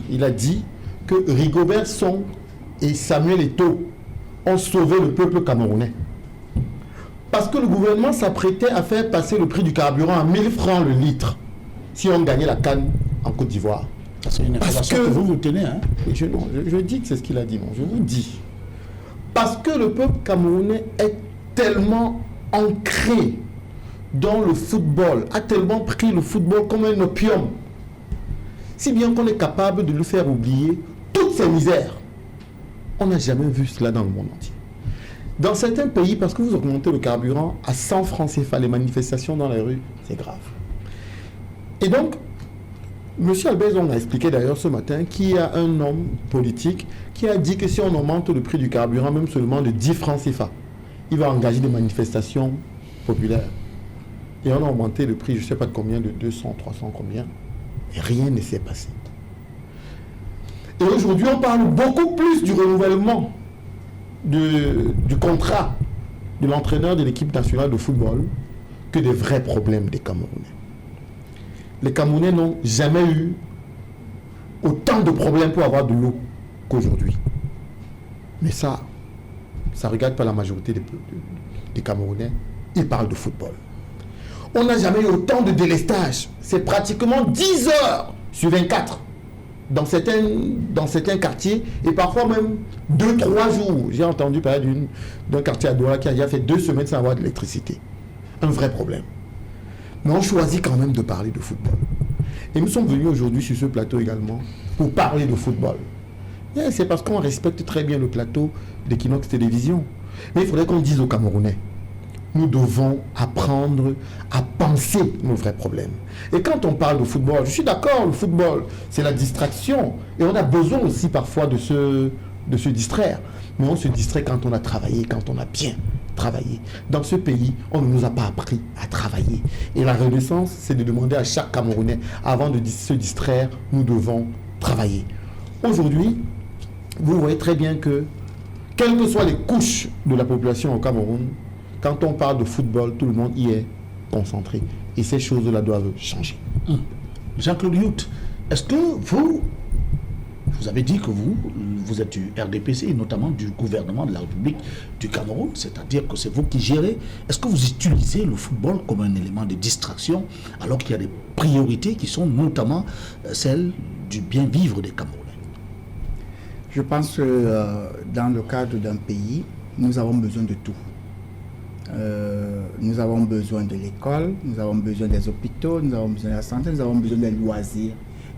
il a dit que Rigobert Song et Samuel Eto'o ont sauvé le peuple camerounais. Parce que le gouvernement s'apprêtait à faire passer le prix du carburant à 1000 francs le litre si on gagnait la CAN en Côte d'Ivoire. C'est une information que vous tenez. Hein? Je dis que c'est ce qu'il a dit. Non, je vous dis. Parce que le peuple camerounais est tellement ancré dans le football, a tellement pris le football comme un opium, si bien qu'on est capable de lui faire oublier toutes ses misères. On n'a jamais vu cela dans le monde entier. Dans certains pays, parce que vous augmentez le carburant à 100 francs CFA, les manifestations dans les rues, c'est grave. Et donc, M. Albezon a expliqué d'ailleurs ce matin qu'il y a un homme politique qui a dit que si on augmente le prix du carburant, même seulement de 10 francs CFA, il va engager des manifestations populaires. Et on a augmenté le prix, je ne sais pas de combien, de 200, 300, combien. Et rien ne s'est passé. Et aujourd'hui, on parle beaucoup plus du renouvellement du contrat de l'entraîneur de l'équipe nationale de football que des vrais problèmes des Camerounais. Les Camerounais n'ont jamais eu autant de problèmes pour avoir de l'eau qu'aujourd'hui. Mais ça ne regarde pas la majorité des Camerounais. Ils parlent de football. On n'a jamais eu autant de délestage. C'est pratiquement 10 heures sur 24 dans certains quartiers et parfois même 2-3 jours. J'ai entendu parler d'un quartier à Douala qui a déjà fait 2 semaines sans avoir d'électricité. Un vrai problème. Mais on choisit quand même de parler de football. Et nous sommes venus aujourd'hui sur ce plateau également pour parler de football. Et c'est parce qu'on respecte très bien le plateau d'Equinox Télévision. Mais il faudrait qu'on dise aux Camerounais, nous devons apprendre à penser nos vrais problèmes. Et quand on parle de football, je suis d'accord, le football, c'est la distraction. Et on a besoin aussi parfois de se distraire. Mais on se distrait quand on a travaillé, quand on a bien travaillé. Dans ce pays, on ne nous a pas appris à travailler. Et la renaissance, c'est de demander à chaque Camerounais, avant de se distraire, nous devons travailler. Aujourd'hui, vous voyez très bien que, quelles que soient les couches de la population au Cameroun, quand on parle de football, tout le monde y est concentré. Et ces choses-là doivent changer. Jean-Claude Youth, est-ce que vous avez dit que vous êtes du RDPC, et notamment du gouvernement de la République du Cameroun, c'est-à-dire que c'est vous qui gérez. Est-ce que vous utilisez le football comme un élément de distraction, alors qu'il y a des priorités qui sont notamment celles du bien vivre des Camerounais? Je pense que dans le cadre d'un pays, nous avons besoin de tout. Nous avons besoin de l'école, nous avons besoin des hôpitaux, nous avons besoin de la santé, nous avons besoin des loisirs,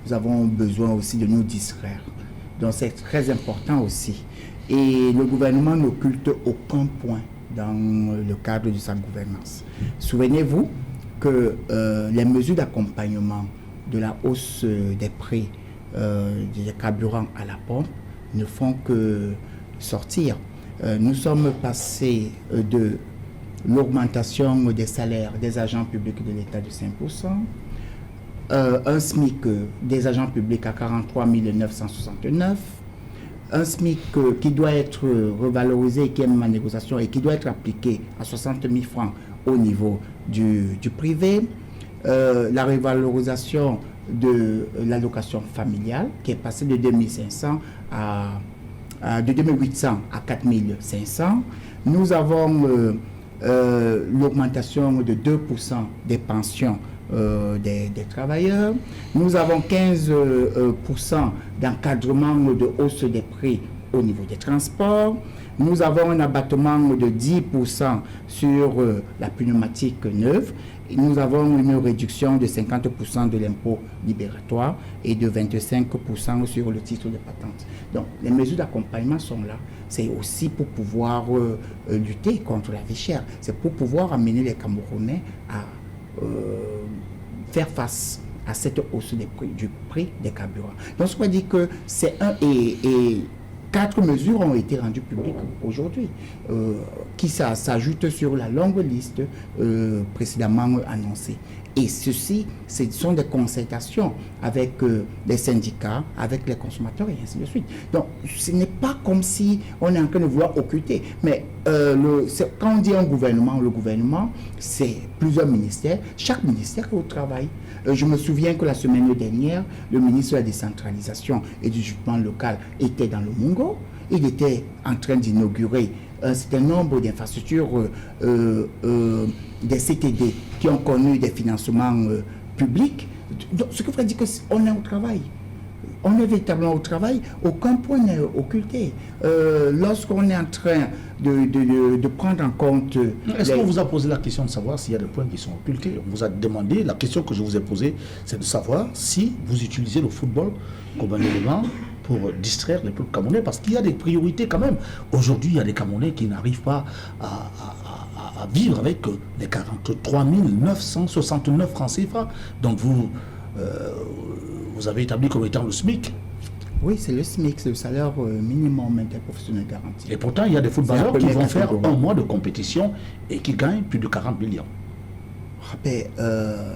nous avons besoin aussi de nous distraire. Donc c'est très important aussi. Et le gouvernement n'occulte aucun point dans le cadre de sa gouvernance. Souvenez-vous que les mesures d'accompagnement de la hausse des prix des carburants à la pompe ne font que sortir. Nous sommes passés de l'augmentation des salaires des agents publics de l'État de 5%, un SMIC des agents publics à 43 969, un SMIC qui doit être revalorisé, qui est même en négociation et qui doit être appliqué à 60 000 francs au niveau du privé, la revalorisation de l'allocation familiale qui est passée de 2500 de 2800 à 4500. Nous avons l'augmentation de 2% des pensions des travailleurs. Nous avons 15% d'encadrement de hausse des prix au niveau des transports. Nous avons un abattement de 10% sur la pneumatique neuve. Nous avons une réduction de 50% de l'impôt libératoire et de 25% sur le titre de patente. Donc, les mesures d'accompagnement sont là. C'est aussi pour pouvoir lutter contre la vie chère. C'est pour pouvoir amener les Camerounais à faire face à cette hausse du prix des carburants. Donc, ce qu'on dit que c'est et 4 mesures ont été rendues publiques aujourd'hui, qui s'ajoutent sur la longue liste précédemment annoncée. Et ceci, ce sont des concertations avec les syndicats, avec les consommateurs et ainsi de suite. Donc, ce n'est pas comme si on est en train de vouloir occulter. Mais quand on dit un gouvernement, le gouvernement, c'est plusieurs ministères. Chaque ministère est au travail. Je me souviens que la semaine dernière, le ministre de la décentralisation et du développement local était dans le Mungo. Il était en train d'inaugurer un certain nombre d'infrastructures, des CTD qui ont connu des financements publics. Donc, ce qui veut dire qu'on est au travail. On est véritablement au travail, aucun point n'est occulté. Lorsqu'on est en train de prendre en compte... Est-ce qu'on vous a posé la question de savoir s'il y a des points qui sont occultés? On vous a demandé, la question que je vous ai posée, c'est de savoir si vous utilisez le football comme un élément pour distraire les peuples camerounais, parce qu'il y a des priorités quand même. Aujourd'hui, il y a des Camerounais qui n'arrivent pas à vivre avec les 43 969 francs CFA. Donc vous avez établi comme étant le SMIC. Oui, c'est le SMIC, c'est le salaire minimum interprofessionnel garanti. Et pourtant, il y a des footballeurs qui vont faire un mois de compétition et qui gagnent plus de 40 millions.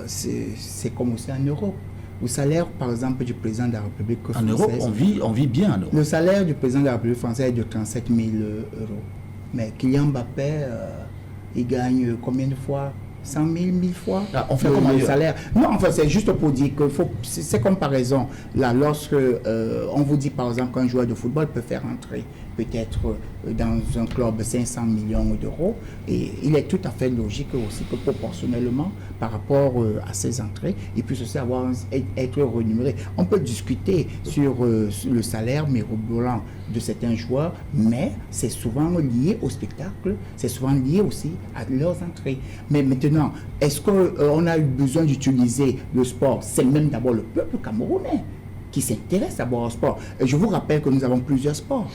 C'est comme aussi en Europe. Le salaire, par exemple, du président de la République française... En Europe, on vit bien en Europe. Le salaire du président de la République française est de 37 000 euros. Mais Kylian Mbappé, il gagne combien de fois? 100 000, 1000 fois on fait comment le salaire. Non, enfin, c'est juste pour dire que c'est comparaison. Là, lorsque on vous dit, par exemple, qu'un joueur de football peut faire entrer peut-être dans un club 500 millions d'euros, et il est tout à fait logique aussi que proportionnellement, par rapport à ses entrées, il puisse aussi être rémunéré. On peut discuter sur le salaire mirobolant de certains joueurs, mais c'est souvent lié au spectacle, c'est souvent lié aussi à leurs entrées. Mais maintenant, est-ce qu'on a eu besoin d'utiliser le sport? C'est même d'abord le peuple camerounais qui s'intéresse d'abord au sport. Et je vous rappelle que nous avons plusieurs sports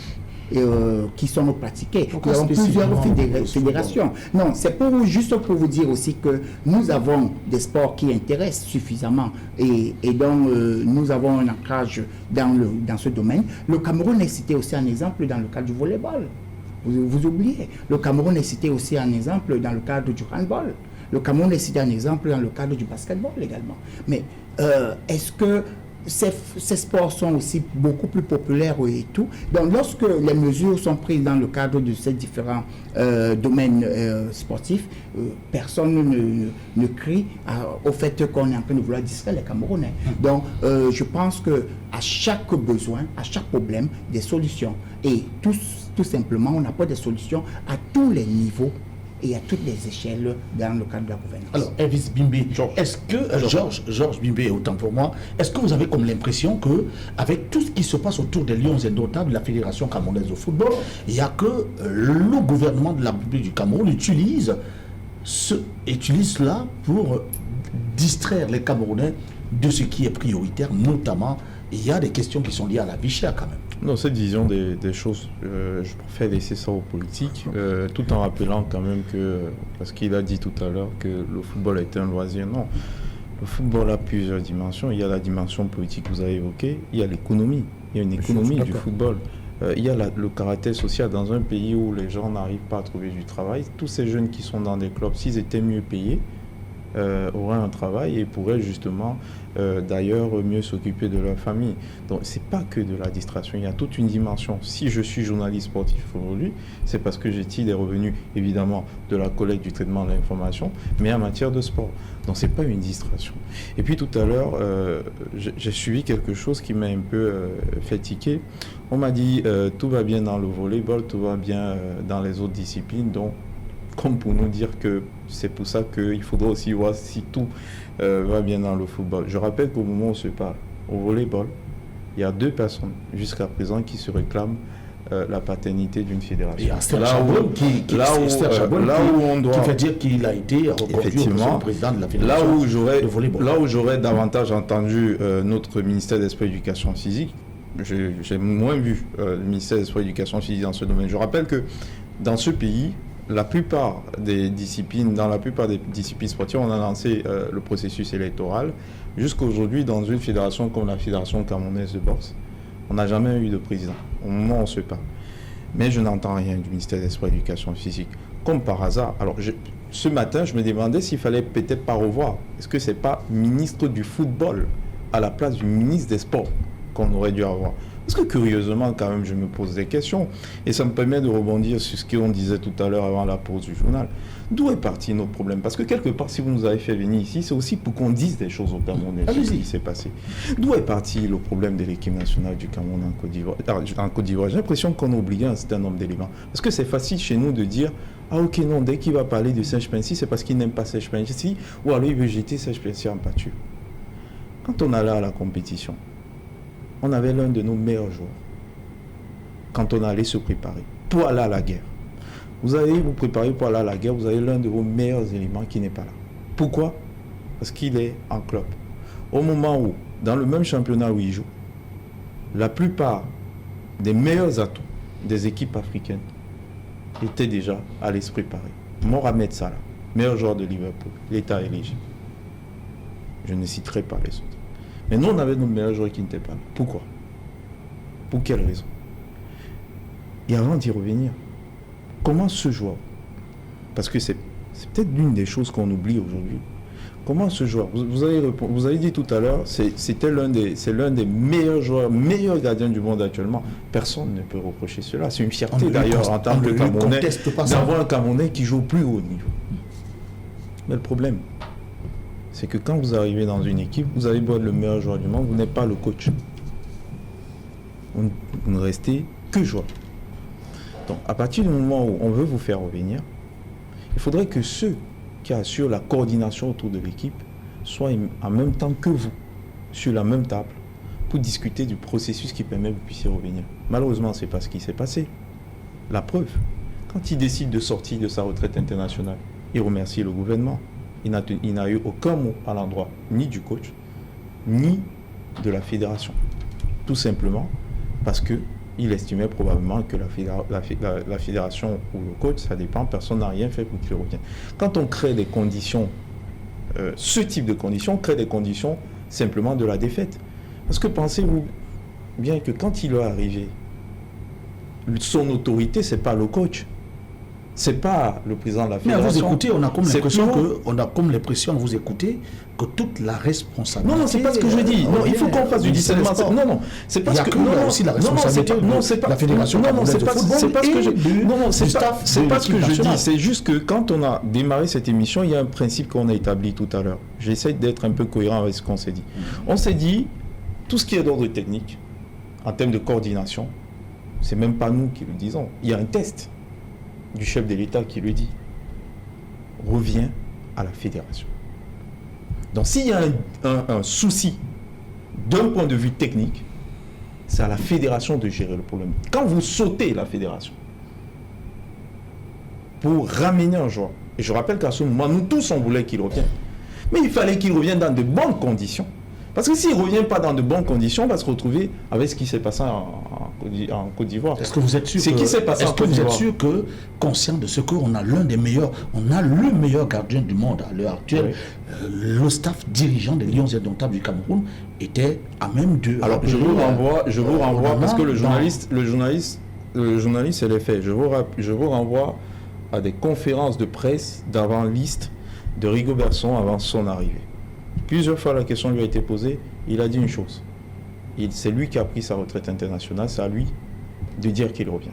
qui sont pratiqués. Nous avons plusieurs fédérations. Non, c'est juste pour vous dire aussi que nous avons des sports qui intéressent suffisamment et dont nous avons un ancrage dans ce domaine. Le Cameroun est cité aussi un exemple dans le cadre du volleyball. Vous oubliez. Le Cameroun est cité aussi un exemple dans le cadre du handball. Le Cameroun est cité un exemple dans le cadre du basketball également. Mais est-ce que ces sports sont aussi beaucoup plus populaires et tout? Donc lorsque les mesures sont prises dans le cadre de ces différents domaines sportifs, personne ne crie au fait qu'on est en train de vouloir distraire les Camerounais. Donc je pense qu'à chaque besoin, à chaque problème, des solutions. Et tout simplement, on n'a pas des solutions à tous les niveaux et à toutes les échelles dans le cadre de la gouvernance. Alors, Elvis Bimbe, est-ce que, Georges Bimbe, autant pour moi, est-ce que vous avez comme l'impression qu'avec tout ce qui se passe autour des Lions indomptables de la Fédération camerounaise de football, il n'y a que le gouvernement de la République du Cameroun utilise cela pour distraire les Camerounais de ce qui est prioritaire, notamment, il y a des questions qui sont liées à la vie chère quand même. Non, cette vision des choses, je préfère laisser ça aux politiques, tout en rappelant quand même que, parce qu'il a dit tout à l'heure que le football est un loisir, non. Le football a plusieurs dimensions. Il y a la dimension politique que vous avez évoquée, il y a l'économie, il y a une économie du football. Il y a le caractère social dans un pays où les gens n'arrivent pas à trouver du travail. Tous ces jeunes qui sont dans des clubs, s'ils étaient mieux payés, auraient un travail et pourraient justement d'ailleurs mieux s'occuper de leur famille. Donc c'est pas que de la distraction, il y a toute une dimension. Si je suis journaliste sportif aujourd'hui, c'est parce que j'ai tiré des revenus évidemment de la collecte du traitement de l'information, mais en matière de sport. Donc c'est pas une distraction. Et puis tout à l'heure, j'ai suivi quelque chose qui m'a un peu fait tiquer. On m'a dit tout va bien dans le volleyball, tout va bien dans les autres disciplines, donc comme pour nous dire que c'est pour ça qu'il faudra aussi voir si tout va bien dans le football. Je rappelle qu'au moment où on se parle, au volleyball, il y a 2 personnes jusqu'à présent qui se réclament la paternité d'une fédération. Il y a Esther Chabot qui fait dire qu'il a été reconduit au président de la fédération de volleyball. Là où j'aurais davantage entendu notre ministère de l'Esprit et de l'Éducation physique, j'ai moins vu le ministère de l'Esprit et de l'Éducation physique dans ce domaine. Je rappelle que dans ce pays, la plupart des disciplines sportives, on a lancé le processus électoral. Jusqu'à aujourd'hui, dans une fédération comme la Fédération camerounaise de boxe, on n'a jamais eu de président, au moment où on se parle. Mais je n'entends rien du ministère de l'Esprit et de l'Éducation physique. Comme par hasard, alors ce matin, je me demandais s'il fallait peut-être pas revoir. Est-ce que c'est pas ministre du football à la place du ministre des Sports qu'on aurait dû avoir? Parce que curieusement, quand même, je me pose des questions. Et ça me permet de rebondir sur ce qu'on disait tout à l'heure avant la pause du journal. D'où est parti notre problème? Parce que quelque part, si vous nous avez fait venir ici, c'est aussi pour qu'on dise des choses au Cameroun sur ce qui s'est passé. D'où est parti le problème de l'équipe nationale du Cameroun en Côte d'Ivoire? J'ai l'impression qu'on a oublié un certain nombre d'éléments. Parce que c'est facile chez nous de dire « Ah ok, non, dès qu'il va parler de Serge Pensy, c'est parce qu'il n'aime pas Serge Pensy, ou alors il veut jeter Serge Pensy en pâture. » Quand on allait à la compétition, on avait l'un de nos meilleurs joueurs quand on allait se préparer pour aller à la guerre. Vous allez vous préparer pour aller à la guerre, vous avez l'un de vos meilleurs éléments qui n'est pas là. Pourquoi? Parce qu'il est en club. Au moment où, dans le même championnat où il joue, la plupart des meilleurs atouts des équipes africaines étaient déjà allés se préparer. Mohamed Salah, meilleur joueur de Liverpool, il était éligible. Je ne citerai pas les autres. Mais nous, on avait nos meilleurs joueurs qui n'étaient pas là. Pourquoi? Pour quelle raison? Et avant d'y revenir, comment ce joueur, parce que c'est peut-être l'une des choses qu'on oublie aujourd'hui, comment ce joueur, vous avez dit tout à l'heure, c'est l'un des meilleurs joueurs, meilleurs gardiens du monde actuellement. Personne ne peut reprocher cela. C'est une fierté d'ailleurs en tant que Camerounais d'avoir un Camerounais qui joue au plus haut niveau. Mais le problème, c'est que quand vous arrivez dans une équipe, vous avez beau être le meilleur joueur du monde, vous n'êtes pas le coach. Vous ne restez que joueur. Donc à partir du moment où on veut vous faire revenir, il faudrait que ceux qui assurent la coordination autour de l'équipe soient en même temps que vous, sur la même table, pour discuter du processus qui permet que vous puissiez revenir. Malheureusement, ce n'est pas ce qui s'est passé. La preuve, quand il décide de sortir de sa retraite internationale, il remercie le gouvernement. Il n'a eu aucun mot à l'endroit ni du coach, ni de la fédération. Tout simplement parce qu'il estimait probablement que la fédération ou le coach, ça dépend, personne n'a rien fait pour qu'il revienne. Quand on crée des conditions, ce type de conditions, on crée des conditions simplement de la défaite. Parce que pensez-vous bien que quand il est arrivé, son autorité, ce n'est pas le coach. C'est pas le président de la fédération. Mais à vous écouter, on a comme l'impression, à vous écouter, que toute la responsabilité... Non, c'est pas ce que je dis. Non, il faut qu'on fasse du discernement. Non, c'est parce que... Il y a aussi la responsabilité de la fédération. Non, c'est pas ce que je dis. Non, c'est pas ce que je dis. C'est juste que quand on a démarré cette émission, il y a un principe qu'on a établi tout à l'heure. J'essaie d'être un peu cohérent avec ce qu'on s'est dit. On s'est dit, tout ce qui est d'ordre technique, en termes de coordination, c'est même pas nous qui le disons. Il y a un test du chef de l'État qui le dit, revient à la fédération. Donc s'il y a un souci d'un point de vue technique, c'est à la fédération de gérer le problème. Quand vous sautez la fédération pour ramener un joueur, et je rappelle qu'à ce moment, nous tous on voulait qu'il revienne, mais il fallait qu'il revienne dans de bonnes conditions. Parce que s'il ne revient pas dans de bonnes conditions, on va se retrouver avec ce qui s'est passé en Côte d'Ivoire. Est-ce que vous êtes sûr que, conscient de ce qu'on a l'un des meilleurs, on a le meilleur gardien du monde à l'heure actuelle, le staff dirigeant des Lions indomptables du Cameroun était à même de... Alors je vous renvoie parce que le journaliste c'est les faits. Je vous renvoie à des conférences de presse d'avant-liste de Rigo Berson avant son arrivée. Plusieurs fois la question lui a été posée, il a dit une chose. C'est lui qui a pris sa retraite internationale, c'est à lui de dire qu'il revient.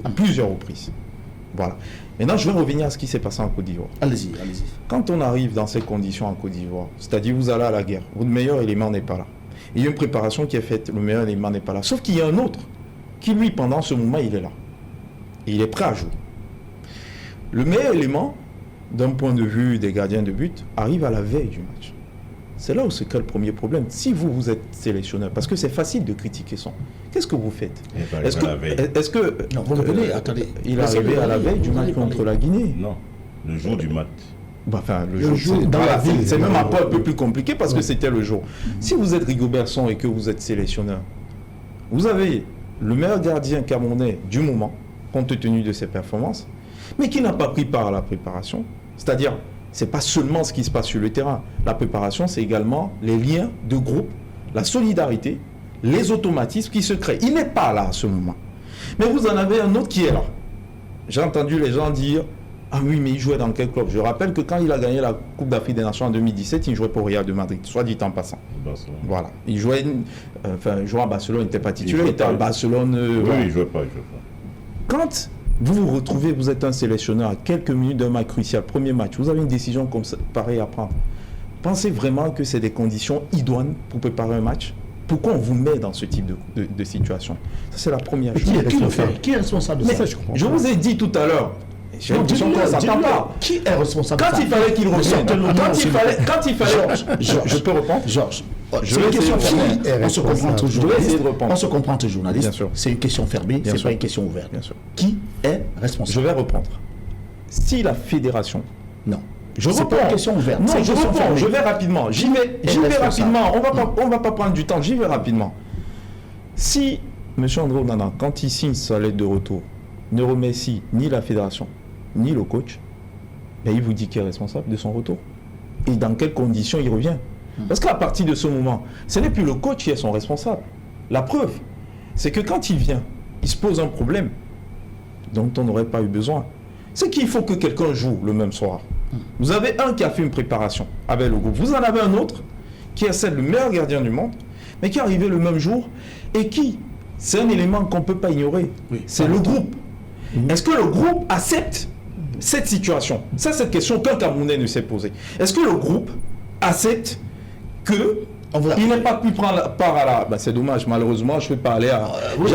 À plusieurs reprises. Voilà. Maintenant, je vais revenir à ce qui s'est passé en Côte d'Ivoire. Allez-y. Quand on arrive dans ces conditions en Côte d'Ivoire, c'est-à-dire vous allez à la guerre, votre meilleur élément n'est pas là. Il y a une préparation qui est faite, le meilleur élément n'est pas là. Sauf qu'il y a un autre qui, lui, pendant ce moment, il est là. Et il est prêt à jouer. Le meilleur élément, d'un point de vue des gardiens de but, arrive à la veille du match. C'est là où se crée le premier problème. Si vous êtes sélectionneur, parce que c'est facile de critiquer son, qu'est-ce que vous faites? Est-ce que non, vous revenez, attendez. Il est arrivé à la veille du match contre la Guinée? Non, le jour du match. Enfin, le jour dans la ville. C'est même un peu plus compliqué parce que c'était le jour. Si vous êtes Rigo Berson et que vous êtes sélectionneur, vous avez le meilleur gardien camerounais du moment, compte tenu de ses performances, mais qui n'a pas pris part à la préparation. C'est-à-dire, ce n'est pas seulement ce qui se passe sur le terrain. La préparation, c'est également les liens de groupe, la solidarité, les automatismes qui se créent. Il n'est pas là à ce moment. Mais vous en avez un autre qui est là. J'ai entendu les gens dire « Ah oui, mais il jouait dans quel club ?» Je rappelle que quand il a gagné la Coupe d'Afrique des Nations en 2017, il jouait pour Real de Madrid, soit dit en passant. Barcelone. Voilà. Il jouait à Barcelone, il n'était pas titulaire, il était à Barcelone. Il ne jouait pas. Quand vous vous retrouvez, vous êtes un sélectionneur à quelques minutes d'un match crucial, premier match, vous avez une décision comme ça, pareille à prendre. Pensez vraiment que c'est des conditions idoines pour préparer un match? Pourquoi on vous met dans ce type de situation? Ça, c'est la première chose. Qui est responsable de ça? Je vous ai dit tout à l'heure, J'ai l'impression qu'on ne s'attend pas. Qui est responsable? Quand il fallait qu'il revienne, quand il fallait... Je peux répondre? Georges, c'est une question fermée. On se comprend entre journalistes. On se comprend entre journalistes. Bien sûr. C'est une question fermée, c'est pas une question ouverte. Bien sûr. Qui est responsable? Je vais reprendre. Si la fédération... Non. C'est pas une question ouverte. Non, je réponds. Je vais rapidement. J'y vais rapidement. On va pas prendre du temps. J'y vais rapidement. Si M. André Onana, quand il signe sa lettre de retour, ne remercie ni la fédération, ni le coach, ben il vous dit qu'il est responsable de son retour. Et dans quelles conditions il revient. Parce qu'à partir de ce moment, ce n'est plus le coach qui est son responsable. La preuve, c'est que quand il vient, il se pose un problème dont on n'aurait pas eu besoin. C'est qu'il faut que quelqu'un joue le même soir. Vous avez un qui a fait une préparation avec le groupe. Vous en avez un autre qui est le meilleur gardien du monde, mais qui est arrivé le même jour et qui, c'est un élément qu'on ne peut pas ignorer. C'est le groupe. Est-ce que le groupe accepte cette situation? Ça, c'est une question qu'un Camerounais ne s'est posée. Est-ce que le groupe accepte qu'il n'ait pas pu prendre part à la... c'est dommage, malheureusement, je ne peux pas aller à...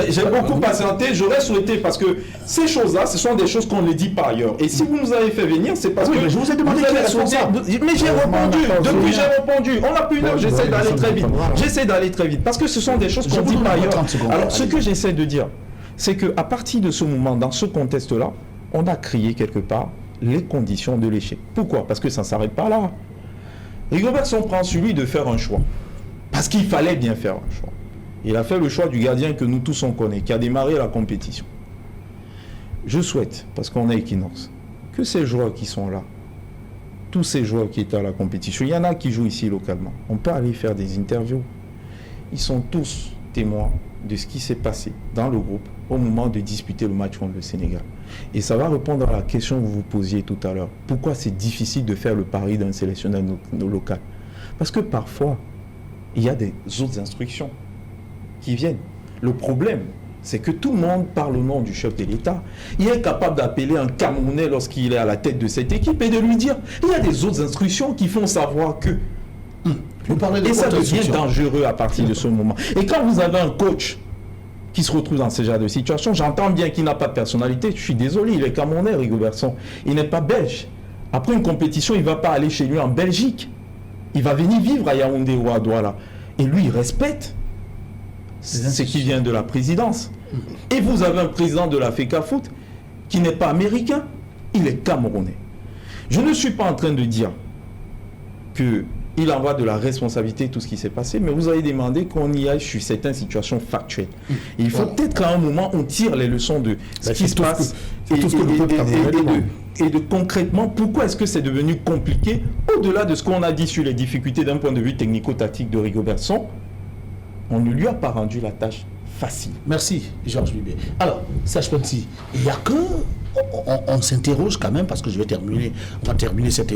J'ai beaucoup patienté, j'aurais souhaité, parce que ces choses-là, ce sont des choses qu'on ne dit pas ailleurs. Et si vous nous avez fait venir, c'est parce que... je vous ai demandé qui est responsable. Mais j'ai répondu, depuis j'ai répondu. On n'a plus une heure, j'essaie d'aller très vite. J'essaie d'aller très vite, parce que ce sont des choses qu'on ne dit pas ailleurs. Alors, ce que j'essaie de dire, c'est qu'à partir de ce moment, dans ce contexte-là, on a créé quelque part les conditions de l'échec. Pourquoi? Parce que ça ne s'arrête pas là. Rigobertson prend sur lui de faire un choix. Parce qu'il fallait bien faire un choix. Il a fait le choix du gardien que nous tous on connaît, qui a démarré la compétition. Je souhaite, parce qu'on est Equinox, que ces joueurs qui sont là, tous ces joueurs qui étaient à la compétition, il y en a qui jouent ici localement, on peut aller faire des interviews. Ils sont tous témoins de ce qui s'est passé dans le groupe au moment de disputer le match contre le Sénégal. Et ça va répondre à la question que vous vous posiez tout à l'heure. Pourquoi c'est difficile de faire le pari d'un sélectionneur local? Parce que parfois, il y a des autres instructions qui viennent. Le problème, c'est que tout le monde parle au nom du chef de l'État. Il est capable d'appeler un Camerounais lorsqu'il est à la tête de cette équipe et de lui dire il y a des autres instructions qui font savoir que... Et ça devient dangereux à partir de ce moment. Et quand vous avez un coach qui se retrouve dans ce genre de situation, j'entends bien qu'il n'a pas de personnalité, je suis désolé, il est Camerounais, Rigobertson. Il n'est pas belge. Après une compétition, il ne va pas aller chez lui en Belgique. Il va venir vivre à Yaoundé ou à Douala. Et lui, il respecte ce qui vient de la présidence. Et vous avez un président de la FECAFOOT qui n'est pas américain, il est camerounais. Je ne suis pas en train de dire qu'il en va de la responsabilité de tout ce qui s'est passé, mais vous avez demandé qu'on y aille sur certaines situations factuelles. Et il faut peut-être qu'à un moment, on tire les leçons de ce qui se passe et de concrètement, pourquoi est-ce que c'est devenu compliqué, au-delà de ce qu'on a dit sur les difficultés d'un point de vue technico-tactique de Rigobertson, on ne lui a pas rendu la tâche facile. Merci, Georges Bibé. Alors, Serge Penty, il n'y a que... On s'interroge quand même, parce que on va terminer cette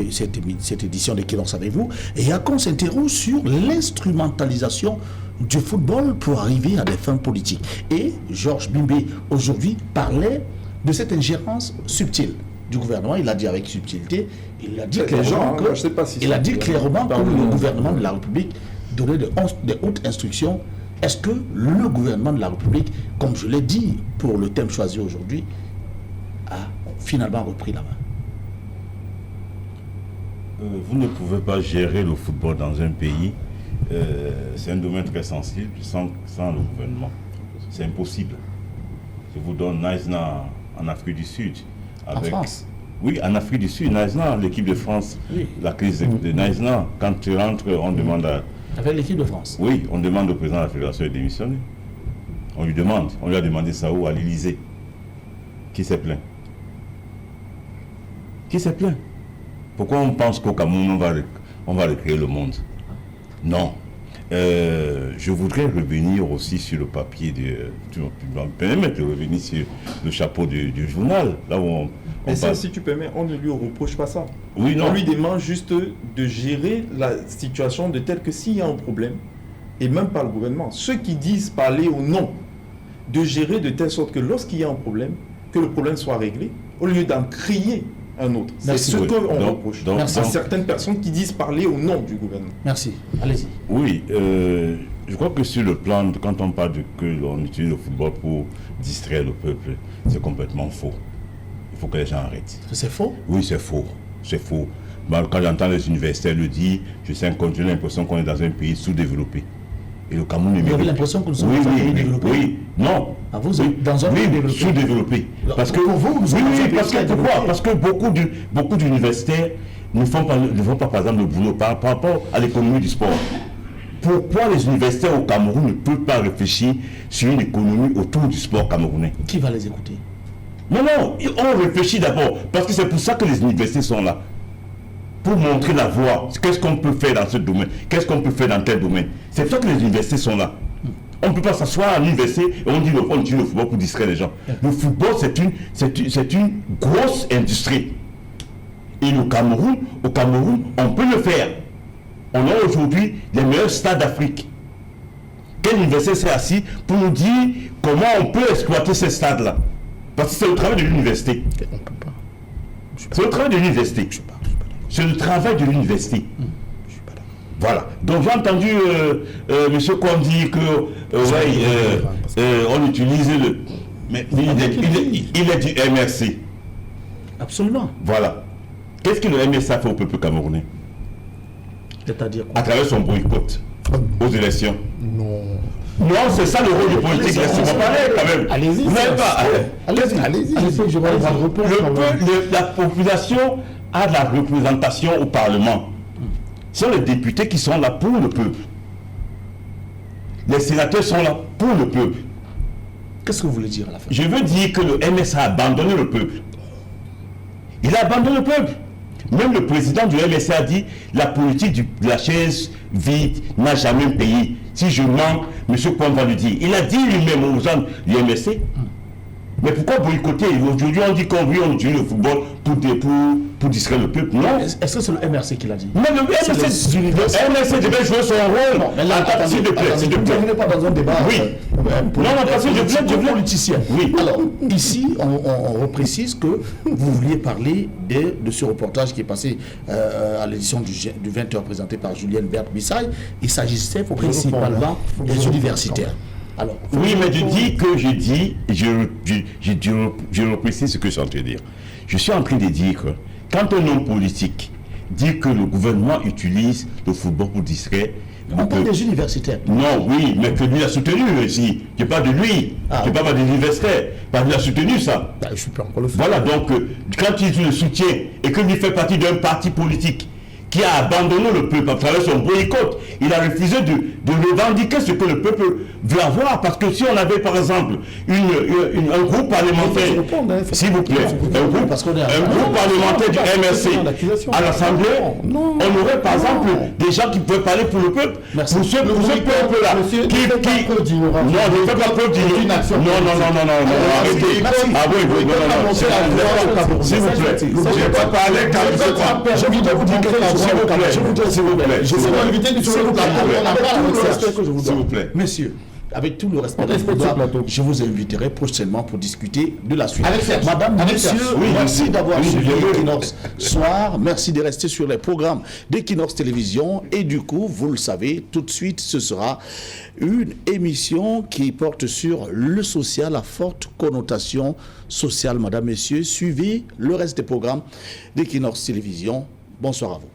édition d'Equinox avec vous, et il y a qu'on s'interroge sur l'instrumentalisation du football pour arriver à des fins politiques. Et Georges Bibé, aujourd'hui, parlait de cette ingérence subtile du gouvernement. Il a dit avec subtilité, il a dit clairement que le gouvernement de la République donnait de hautes instructions. Est-ce que le gouvernement de la République, comme je l'ai dit pour le thème choisi aujourd'hui, a finalement repris la main? Vous ne pouvez pas gérer le football dans un pays. C'est un domaine très sensible sans le gouvernement. C'est impossible. Je vous donne Naïsna en Afrique du Sud. En France? Oui, en Afrique du Sud, Naïsna, l'équipe de France, la crise de Naïsna, quand tu rentres, on demande à... Avec l'équipe de France? Oui, on demande au président de la Fédération de démissionner. On lui a demandé ça où? À l'Élysée. Qui s'est plaint? Qui s'est plaint? Pourquoi on pense qu'au Cameroun, on va recréer le monde? Non. Je voudrais revenir aussi sur le papier tu vas me permettre de revenir sur le chapeau du journal. Là où si tu permets, on ne lui reproche pas ça. Oui, non. On lui demande juste de gérer la situation de tel que s'il y a un problème, et même par le gouvernement, ceux qui disent parler au nom, de gérer de telle sorte que lorsqu'il y a un problème, que le problème soit réglé, au lieu d'en créer un autre. C'est ce qu'on reproche à certaines personnes qui disent parler au nom du gouvernement. Merci. Allez-y. Oui, je crois que sur le plan, quand on parle que l'on utilise le football pour distraire le peuple, c'est complètement faux. Il faut que les gens arrêtent. C'est faux? Oui, c'est faux. C'est faux. Quand j'entends les universitaires le dire, j'ai l'impression qu'on est dans un pays sous-développé. Et le Cameroun est... Vous avez l'impression que nous sommes dans un pays développé? Oui, non. Ah, vous êtes dans un pays développé? Sous-développé. Parce que, pourquoi? Parce que beaucoup d'universitaires ne font pas, par exemple, le boulot par rapport à l'économie du sport. Pourquoi les universitaires au Cameroun ne peuvent pas réfléchir sur une économie autour du sport camerounais? Qui va les écouter? Non, on réfléchit d'abord, parce que c'est pour ça que les universités sont là. Pour montrer la voie, qu'est-ce qu'on peut faire dans ce domaine, qu'est-ce qu'on peut faire dans tel domaine. C'est pour ça que les universités sont là. On ne peut pas s'asseoir à l'université et on dit on utilise le football pour distraire les gens. Le football, c'est une grosse industrie. Et au Cameroun, on peut le faire. On a aujourd'hui les meilleurs stades d'Afrique. Quelle université s'est assis pour nous dire comment on peut exploiter ces stades-là? Parce que c'est le travail de l'université. On ne peut pas. C'est le travail de l'université. C'est le travail de l'université. Voilà. Donc j'ai entendu M. Kouam dire que on utilise le... Mais il est du MRC. Absolument. Voilà. Qu'est-ce que le MRC a fait au peuple camerounais? C'est-à-dire quoi? À travers son boycott aux élections. Non. Non, c'est ça le rôle du politique. Laissez-moi parler quand même. Allez-y. Vous n'avez pas. Allez-y. La population a de la représentation au Parlement. Ce sont les députés qui sont là pour le peuple. Les sénateurs sont là pour le peuple. Qu'est-ce que vous voulez dire à la fin? Je veux dire que le MS a abandonné le peuple. Il a abandonné le peuple. Même le président du MSC a dit la politique de la chaise vide n'a jamais payé. Si je mens, M. Kouam va le dire. Il a dit lui-même aux gens du MSC. Mais pourquoi boycotter? Aujourd'hui, on dit qu'on utilise le football pour distraire le peuple. Non. Est-ce que c'est le MRC qui l'a dit? Mais le MRC devait jouer son rôle. Non, mais là, s'il te plaît. Vous n'êtes pas dans un débat. Oui. Non, parce que je veux politicien. Oui. Alors, ici, on reprécise que vous vouliez parler de ce reportage qui est passé à l'édition du 20h présenté par Julienne Berthe-Bissaille. Il s'agissait principalement des universitaires. Alors, oui, mais je reprécise ce que je suis en train de dire. Je suis en train de dire que quand un homme politique dit que le gouvernement utilise le football pour distraire... On parle des universitaires. Non, oui, mais que lui a soutenu ici. Je ne parle pas de lui, je parle pas des universitaires. Il a soutenu ça. Je suis pas encore le voilà, donc quand il le soutient et que lui fait partie d'un parti politique qui a abandonné le peuple à travers son boycott, il a refusé de revendiquer ce que le peuple veut avoir. Parce que si on avait par exemple un groupe parlementaire, s'il vous plaît, un groupe parlementaire du MRC à l'Assemblée, on aurait par exemple des gens qui peuvent parler pour le peuple, pour ce peuple-là. Non, je ne fais pas preuve d'ignorance. Non, arrêtez. Ah oui, non, s'il vous plaît. Je ne vais pas parler quand je ne sais pas. Je voudrais vous dire que s'il vous plaît. Je vais inviter du s'il vous plaît. Messieurs, avec tout le respect je vous inviterai prochainement pour discuter de la suite. Madame, messieurs, merci d'avoir suivi Equinox Soir. Merci de rester sur les programmes d'Equinox Télévision. Et du coup, vous le savez, tout de suite, ce sera une émission qui porte sur le social, à forte connotation sociale. Madame, messieurs, suivez le reste des programmes d'Equinox Télévision. Bonsoir à vous.